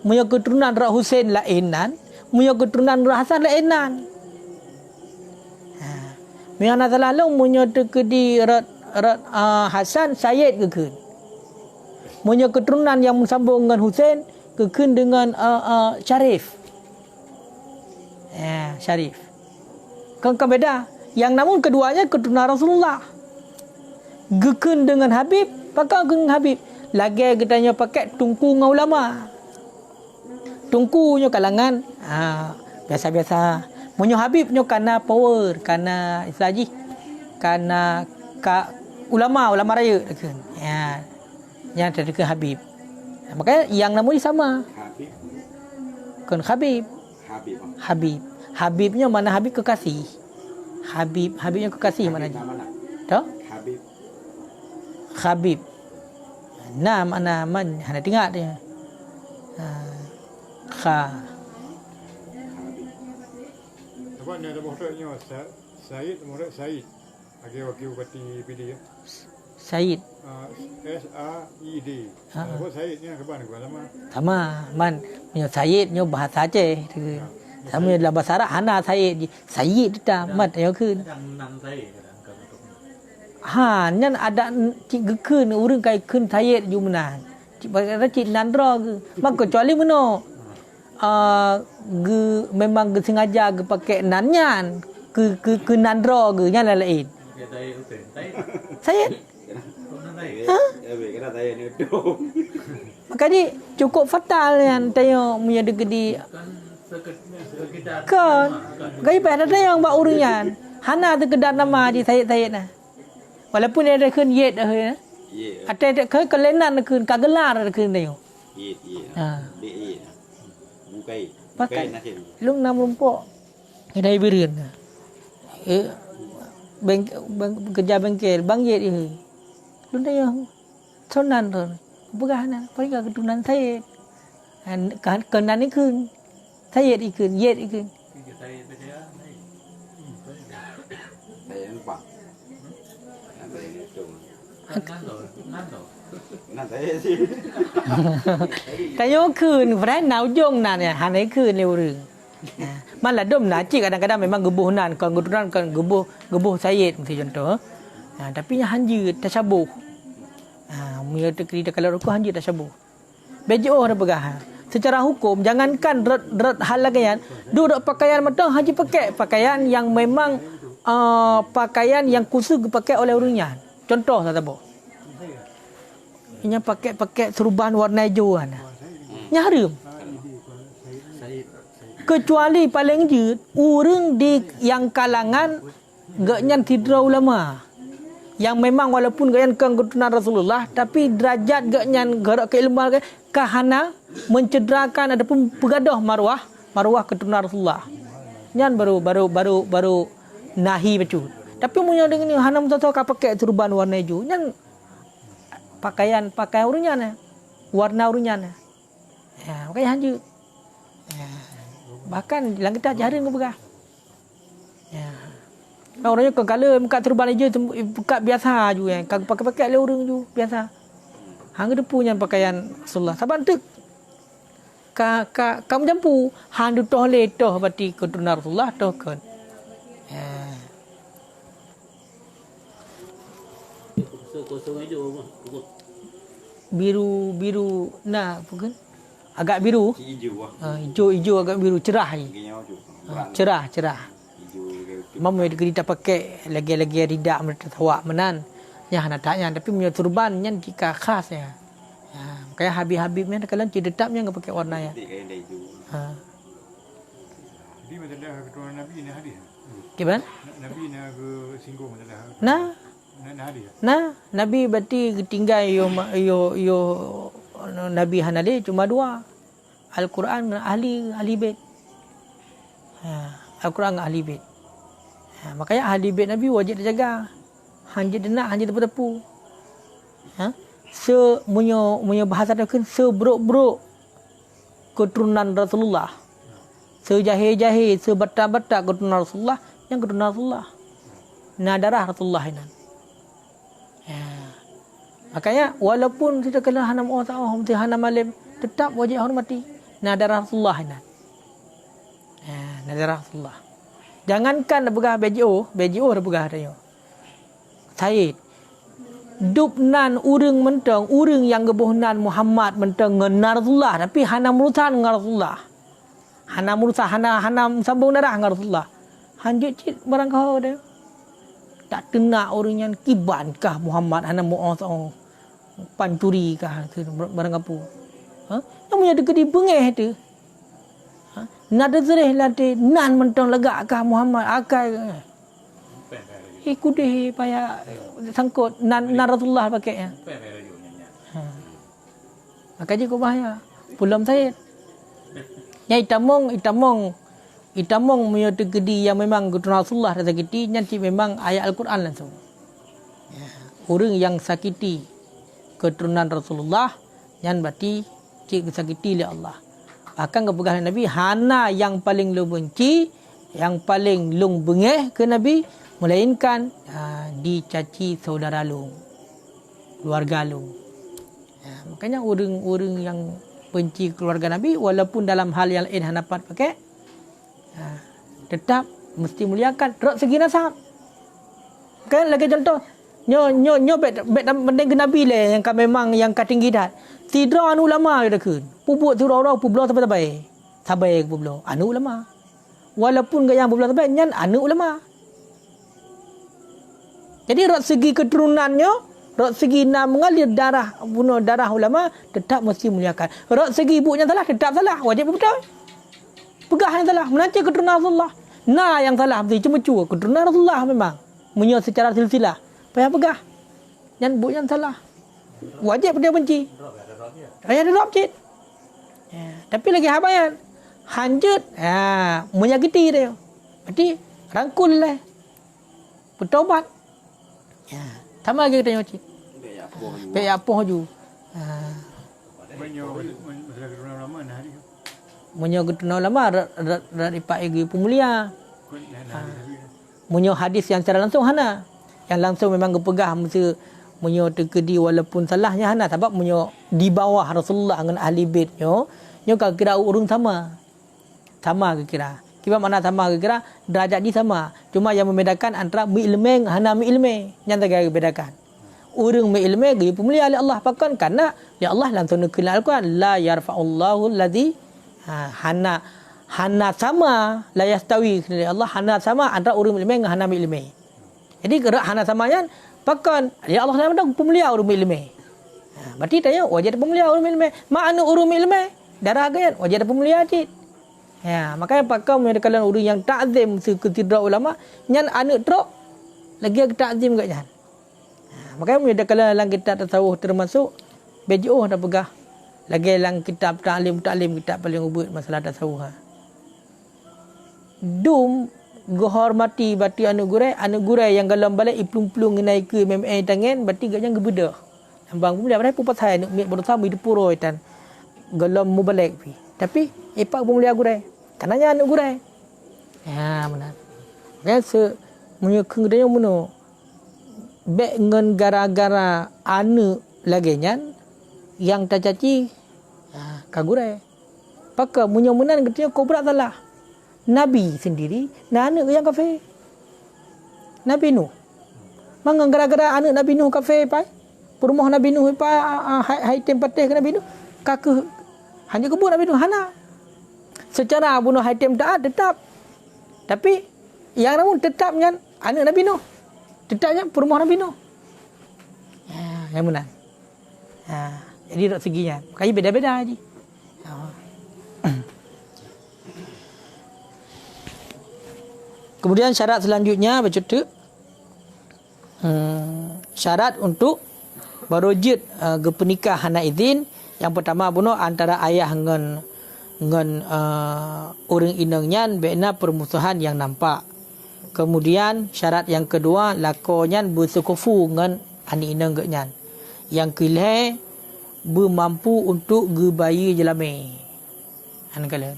Punya keturunan Rak Hussein lainan, punya keturunan Rak Hasan lainan. Yang nak lalu punya terkedi Hasan Syed kekun. Punya keturunan yang bersambung dengan Hussein kekun dengan Syarif. Syarif. Kan beda. Yang namun keduanya keturunan Rasulullah. Gekun dengan Habib, pakai dengan Habib. Lagi katanya pakai tungku dengan ulama. Tungkunya kalangan biasa-biasa. Munyo Habib nyo karena power, karena islaji, karena ulama raya kan. Yang ada ke Habib. Makanya yang namanya sama.
Habib.
Kan Habib.
Habib.
Habib. Habibnya mana Habib kekasih. Habibnya kekasih mana
Habib mana?
tahu
Habib.
Habib na mana man hana tengok dia kha
Apa ni ada muridnya Said, murid Said. Wakil bupati PD ya.
Said
SAID. Apa Said ni ke mana gua lama.
sama man nyo Said nyo bahasa Aceh tu sama dalam bahasa Arab hana Said Said ta mat yo khun
ดังนั้นใส่กันกับตรง
ha nyan ada cik gekun urang kai kun Said yu menang cik nandra ke mak kecuali meno ge memang ge sengaja ge pakai nanyan ke nandra ge nyan lain
จะได้เป็นได้
Said
ตรงนั้นได้
Kena saya ni dong.
makanya cukup fatal yang tayo punya degedi
กันsekedar
kan gaya pada ada yang buat urungan hana tu kedar nama di Said nah walaupun ada kun yet dah ya
Ye.
ada ke kelenan kun kagelar kun tayo
Ye. DE. Bukai.
Pakai.
Nasib.
lung nam lumpok kedai berian kerja bengkel bang yet lung tayo sonan tu bukan paling keturunan Said kan kenan ni kun Said ikun yet ikun
ที่จะได้ไปได้ได้
Saya lupa. Saya ni dong.
นั่นเหรอนั่นเหรอ
Nah saya sih.
แต่ยกคืนพระหนาวยงนั่นเนี่ยหาไหนคืนเร็วรึงมันละดมหนาจิkadang-kadang memang gebuh nan kan gebuh kan gebuh Said mesti contoh tapi yang hanjir tasyabuh mia tekri kalau aku hanjir tasyabuh bejo ada pegahan secara hukum jangankan red halagayan duduk pakaian matang haji pakai pakaian yang memang pakaian yang khusus dipakai oleh orangnya contoh tak tahu nya pakai serban warna hijau kan nya haram kecuali paling jut urang di yang kalangan gaknyan tidra ulama yang memang walaupun gaknyan kang keturunan Rasulullah tapi derajat gaknyan gerak keilmuan kahana mencederakan ataupun pegadah marwah keturunan Rasulullah nyan baru nahi betul tapi punya dengan hana mutato ka pakai turban warna hijau nyan pakaian urunyan warna urunyan ya makanya hanjut bahkan dalam kita jaring ke begah ya orangnya kan kala muka turban hijau buka biasa ju yang pakai le urang ju biasa hang de punya pakaian Rasulullah saban tu kamu jampu hang du toh le toh bati keturunan Rasulullah toh kan ya
kosong aja
biru nah bukan agak biru
Hijau ah.
hijau agak biru cerah ni
Gini tu.
cerah
Hijau.
Mama kita pakai lagi ridak mereka tawak menan yang nak tanya tapi punya turban yang jika khas ya kayak habib-habibnya kalau tidak tetapnya enggak pakai warna ya
Kayak dah hijau.
Jadi macam dah keturunan Nabi ni hadis.
gimana
Nabi nak ke singgung macam dah. Nak hadis.
Nabi berarti tinggal yo Nabi hanale cuma dua Al-Quran dan ahli bait Al-Quran dan ahli bait makanya ahli bait Nabi wajib dijaga hanya denak hanya tepu-tepu punya bahasa dia kan sebruk-bruk keturunan Rasulullah sejahir-jahir sebata-bata keturunan Rasulullah yang keturunan Rasulullah nah darah Rasulullah ini makanya walaupun kita kena hanam mesti hanam alim tetap wajib hormati nah darah Rasulullah ini nah darah Rasulullah jangankan begah BJO dah begah dia Said dupnan urang mentang urang yang gebuhnan Muhammad mentang ngenar Rasulullah tapi hanam urusan dengan Rasulullah hanam sambung darah dengan Rasulullah hanjut cit barang kau dia tak kena orang yang kiban kah Muhammad hanam mu'ah pancuri kah barang apa yang punya dekat di bengeh tu nada zereh lati nan mentang legak kah Muhammad akai ikut deh payah sangkut nan Rasulullah pakainya makanya kau bahaya pulam Said yang itamong itamong punya tegedi yang memang keturunan Rasulullah dah sakiti, nanti memang ayat Al-Quran langsung. Orang yang sakiti keturunan Rasulullah, yang berarti cik sakiti oleh Allah. Bahkan kepegangan Nabi, hana yang paling lu benci, yang paling lung bengeh ke Nabi, melainkan dicaci saudara lu, keluarga lu. Makanya orang-orang yang benci keluarga Nabi, walaupun dalam hal yang lain hana dapat pakai, tetap mesti muliakan dari segi nasab. Kan lagi contoh, nyo bet penting ke Nabi le yang memang yang tinggi dah. Tidra anu ulama dah kun. Pupuk surau-surau publo sampai sabai publo. Anu ulama. Walaupun gaya publo sampai nyan anu ulama. Jadi dari segi keturunannya, dari segi nak mengalir darah bunuh darah ulama, tetap mesti muliakan. Dari segi ibunya salah, tetap salah. Wajib betul. Pegah yang salah, menancik keturunan Rasulullah. Nah yang salah, mesti cemecu. Keturunan Rasulullah memang. Menyuruh secara silsilah. Payah pegah. Yang ibu yang salah. Wajib dia benci. Ayah ada drop cik. Tapi lagi habayan. Hanjut. Menyakiti dia. Berarti rangkul lah. Bertobat. Sama lagi kita nyocik. Baik apa ju. Menyo keturunan ulama dari Pak Egi Pemulia. Menyo hadis yang secara langsung hana. Yang langsung memang kepegah mesti menyo tekedi walaupun salahnya hana, sebab menyo di bawah Rasulullah dengan ahli bait nyo kalau kira urung sama ke kira. Kiba mana sama ke kira derajat ni sama. Cuma yang membedakan antara mi ilmu hana mi ilmu. Yang tak bedakan. Urung mi ilmu gi pemulia oleh Allah pakan karena ya Allah langsung nukil Al-Quran la yarfa'ullahu alladhi hana sama la yastawi Allah hana sama antara urung ilmu dengan hana mi ilmu. Jadi gerak hana samanya pakan ya Allah nama pemulia urung ilmu. Berarti tanya wajib pemulia urung ilmu. Mana urung ilmu? Darah gayat wajib pemulia cik. Makanya pakai menyatakan orang yang takzim seketidra ulama nyan anak trok lagi takzim kat nyan. Makanya menyatakan dalam kitab tasawuf termasuk BJO dah pegah. Lagi dalam kitab ta'lim kitab paling ubud masalah tasawuf. Dum gehormati bati anak gurai yang galam balik iplung-plung ngenai ke MMA tangan bati gaknya gebedah. Ambang pun dah pun pasal nak mit bersama hidup puro tan. Galam mubalek pi. Tapi ipak pemulia gurai. Kananya anak gurai. Benar. Biasa menyekeng dia mono. Bek ngen gara-gara anak lagi nyan yang tercaci kagurai. Pakai munyo-munan katanya kau berat salah. Nabi sendiri anak yang kafir. Nabi Nuh. Mangang gara-gara anak Nabi Nuh kafir pai. Perumah Nabi Nuh pai hai tempateh ke Nabi Nuh. Kakek hanya kebun Nabi Nuh hana. Secara bunuh haitem taat tetap. Tapi yang namun tetapnya anak Nabi Nuh. Tetapnya perumah Nabi Nuh. Yang benar. Jadi dari seginya. Makanya beda-beda je. Kemudian syarat selanjutnya baca tu. Syarat untuk barujud pernikah hana izin. Yang pertama bunuh antara ayah dengan orang inangnya bena permusuhan yang nampak. Kemudian syarat yang kedua lakonnya bersekufu dengan ani inang geknya. Yang kelih bermampu untuk gebayi jelame. Kala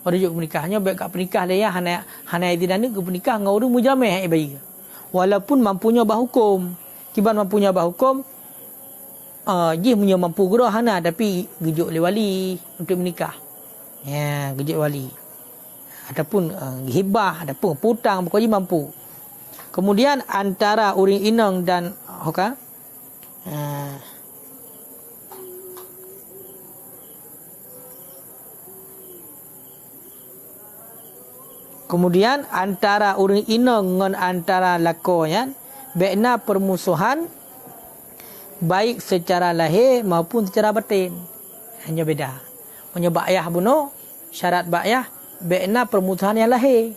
orang juk menikahnya baik kat pernikah dia hana izin anu ke pernikah dengan orang mujameh bayi. Walaupun mampunya bahukum. Kiban mampunya bahukum dia punya mampu gurau hana tapi gejuk oleh wali untuk menikah. Gejuk wali. Ataupun hibah, ataupun putang, pokoknya mampu. Kemudian antara orang inang dan hoka kemudian antara orang inang dengan antara lakonya bekna permusuhan baik secara lahir maupun secara batin. Hanya beda. Punya ba'yah bunuh, syarat ba'yah bekna permusuhan yang lahir.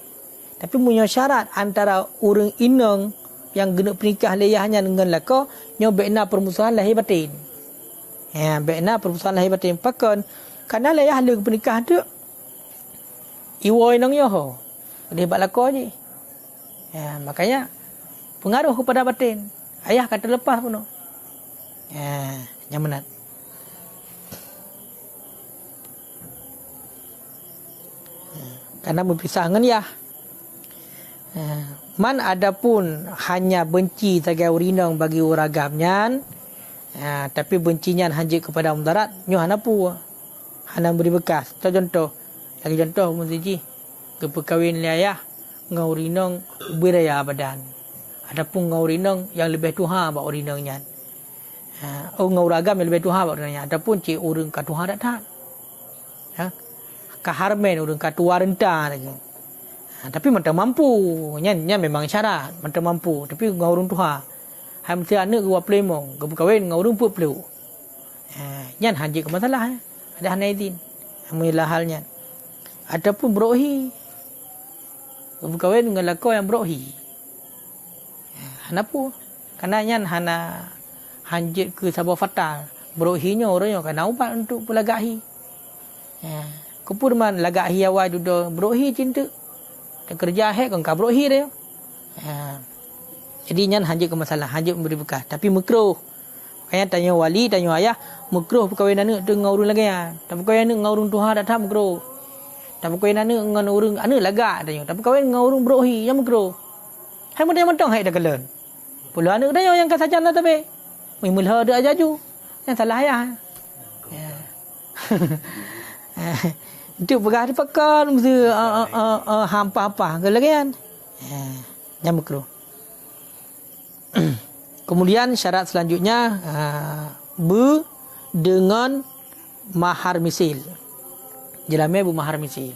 Tapi punya syarat antara orang inang yang genuk pernikah layahnya dengan lako, nyo bekna permusuhan lahir batin. Bekna permusuhan lahir batin. Pakan, kerana layah le pernikah tu, Iwo inang yo ho. Dia buat lako je. Makanya pengaruh kepada batin. Ayah kata lepas pun. Yang benar. Karena berpisah dengan ya. Man adapun hanya benci sagai urinang bagi uragamnya, tapi bencinya hanya kepada mudarat, nyo hana pu. Hana beri bekas. Contoh. Lagi contoh musiji. Kepekawin ayah ngau urinang beraya badan. Adapun ngau urinang yang lebih tuha ba urinangnya. Ngau uragam yang lebih tuha ba urinangnya. Adapun cik urang ka tuha dak tak. Kaharmen urang ka tua renta lagi. Tapi macam mampu, nya memang syarat, macam mampu. Tapi ngau urang tuha. Hai mesti anak gua plemong, gua kawin ngau urang pu pleu. Nya haji ke masalah. Ada hanaidin. Amilah halnya. Adapun berohi. Gua kawin dengan lako yang berohi. Kenapa? Karena nya hana hanjit ke sabah fatal. Berohinya orangnya kena ubat untuk pelagahi. Kupur man lagahi awal juga berohi cinta. Dan kerja hek kan berohi dia. Jadi nyan hanjit ke masalah, hanjit memberi bekas. Tapi makruh. Makanya tanya wali, tanya ayah, makruh perkahwinan anak dengan orang lagi. Tak perkahwinan dengan orang Tuhan dah tak makruh. Tak perkahwinan anak dengan orang anak lagak tanya. Tak perkahwinan dengan orang berohi yang makruh. Hai macam macam hai dah kelen. Pula anak dia yang kasajan lah tapi. Mula ada aja ju. Yang salah ayah. Itu bergah dipakai mesti hampa-hampa ke lagi kan. Yang makruh. Kemudian syarat selanjutnya dengan mahar misil. Jelamnya mahar misil.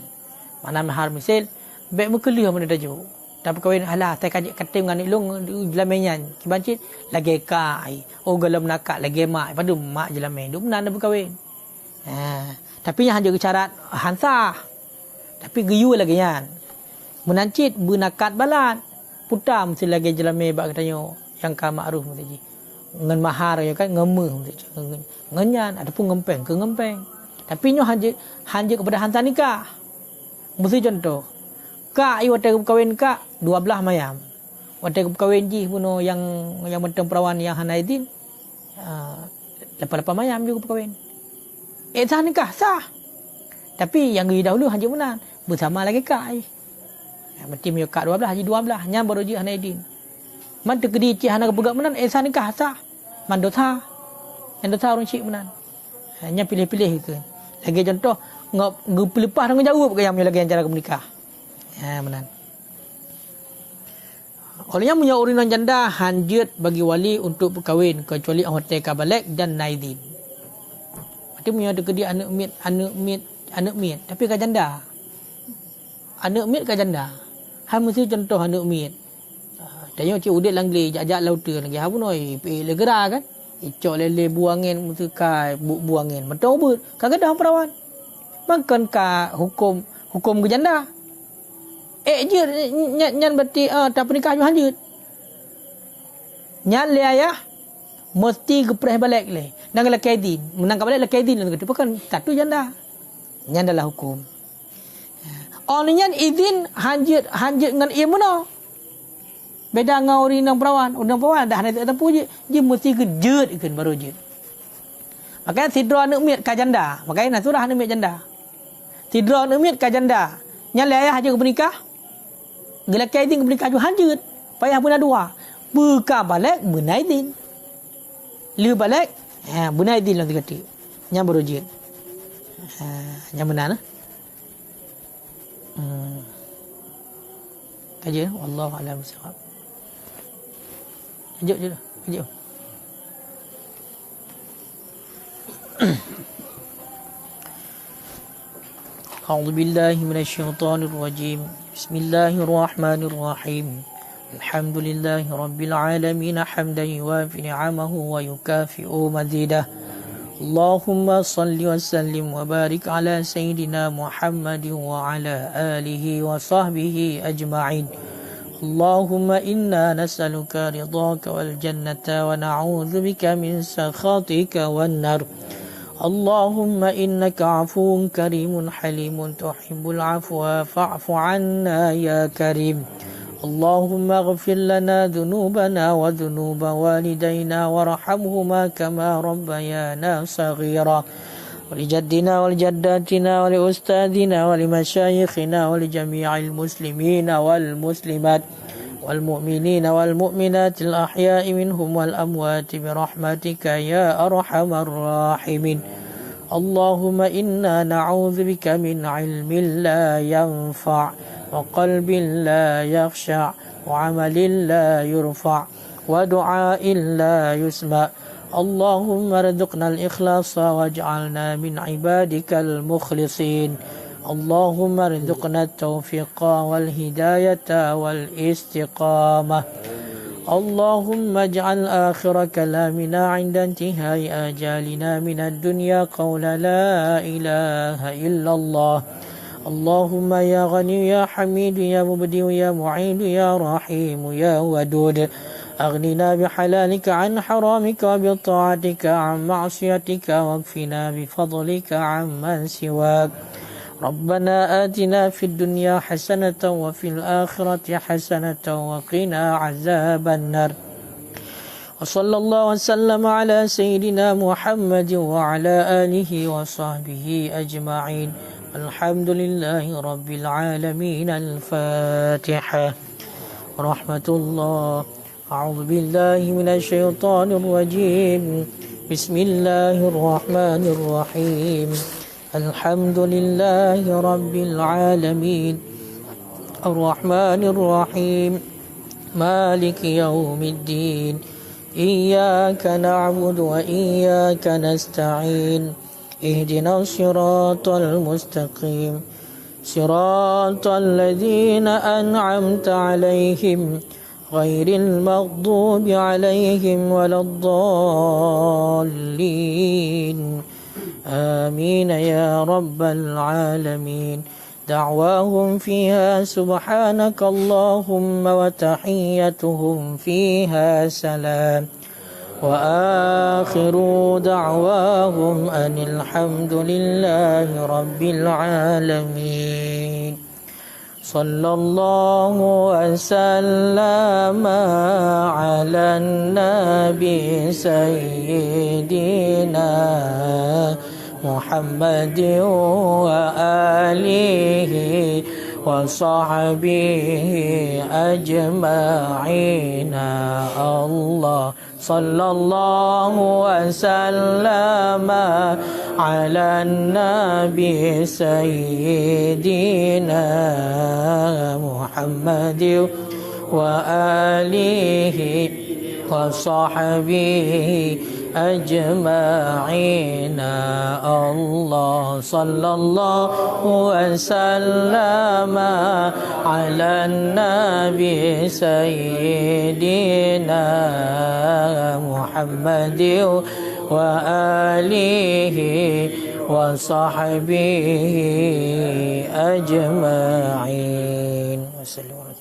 Mana mahar misil? Baik mukeliah mana tajuk. Tak perkahwin alah tak kajik katim dengan ilung jelamnya. Kibancit lagi kai. Oh galam nakak lagi mak. Pada mak jelamnya. Duk benar dah berkahwin. Tapi yang hanya syarat hansah. Tapi geyu lagi kan. Menancit bernakat balat. Putar mesti lagi jelamnya bak katanya. Yang ka makruf mesti. Ngan mahar ya kan ngeme mesti. Ngenyan ataupun ngempeng ke ngempeng. Tapi nyo hanya kepada hansah nikah. Mesti contoh. Kak i watai kawin kak 12 mayam. Watai kawin ji puno yang macam perawan yang hanaidin. Lepas-lepas mayam juga kawin. Sah nikah sah. Tapi yang gigi dahulu hanya benar bersama lagi kak i. Macam yo kak 12 haji 12 nya baru ji hanaidin. Man terkedi cik hana kepegak menan sah nikah sah. Man dosa. Yang dosa orang cik menan. Hanya pilih-pilih ke. Lagi contoh ngap lepas dengan jawab ke yang lagi yang cara menikah. Menan. Olehnya punya urinan janda hanjut bagi wali untuk berkahwin kecuali hotel kabalek dan naidin. Berarti punya terkedi anak mit tapi ka janda. Anak mit ka janda. Hai mesti contoh anak mit. Tanya cik udik langli ajak lautan lagi. Ha pun oi pi legera kan. Icok lele buangin mesti kai buangin. Betul but. Kagak dah perawan. Makan ka hukum ke janda. Je nyan berarti tak pernikah ju hanjut. Nyan le ayah mesti gepreh balik le. Dan kalau kaidin, menang balik lah kaidin lah kata kan satu janda. Nyan adalah hukum. Nyan izin hanjut dengan ia mana? Beda dengan orang yang perawan dah ada tak puji, dia mesti kejut ikan baru jut. Makanya sidra anak miat ka janda. Makanya nasurah anak miat janda. Sidra anak miat ka janda. Nyan le ayah haji ke pernikah. Gila kaidin ke pernikah ju hanjut. Payah pun ada dua. Buka balik benaidin. Liu balik benaidin lah kata. Nya baru jut. Nya benar nah. Aja wallahu a'lam bissawab. Ajak. أعوذ بالله من الشيطان الرجيم بسم الله الرحمن الرحيم الحمد لله رب العالمين حمدا يوافي نعمه ويكافئ مزيده اللهم صل وسلم وبارك على سيدنا محمد وعلى آله وصحبه أجمعين اللهم إنا نسألك رضاك والجنة ونعوذ بك من سخطك والنار اللهم إنك عفو كريم حليم تحب العفو فاعف عنا يا كريم. اللهم اغفر لنا ذنوبنا وذنوب والدينا وارحمهما كما ربيانا صغيرا. ولجدنا ولجداتنا ولأستاذنا ولمشايخنا ولجميع المسلمين والمسلمات والمؤمنين والمؤمنات الأحياء منهم والأموات برحمتك يا أرحم الراحمين. اللهم إنا نعوذ بك من علم لا ينفع وقلب لا يخشع وعمل لا يرفع ودعاء لا يسمع. اللهم ارزقنا الإخلاص واجعلنا من عبادك المخلصين. اللهم ارزقنا التوفيق والهداية والاستقامة. اللهم اجعل آخر كلامنا عند انتهاء آجالنا من الدنيا قول لا إله إلا الله. اللهم يا غني يا حميد يا مبدئ يا معيد يا رحيم يا ودود أغننا بحلالك عن حرامك وبطاعتك عن معصيتك واكفنا بفضلك عمن سواك. ربنا آتنا في الدنيا حسنة وفي الآخرة حسنة وقنا عذاب النار. وصلى الله وسلم على سيدنا محمد وعلى آله وصحبه أجمعين. الحمد لله رب العالمين. الفاتحة. رحمة الله. أعوذ بالله من الشيطان الرجيم. بسم الله الرحمن الرحيم. الحمد لله رب العالمين الرحمن الرحيم مالك يوم الدين إياك نعبد وإياك نستعين اهدنا الصراط المستقيم صراط الذين أنعمت عليهم غير المغضوب عليهم ولا الضالين. آمين يا رب العالمين. دعواهم فيها سبحانك اللهم وتحيتهم فيها سلام وآخر دعواهم أن الحمد لله رب العالمين. صلى الله وسلم على النبي سيدنا محمد وآله وصحبه أجمعين. الله صلى الله وسلم على النبي سيدنا محمد وآله وصحبه أجمعين. الله صلى الله وسلم على النبي سيدنا محمد وآله وصحبه أجمعين. وسلم على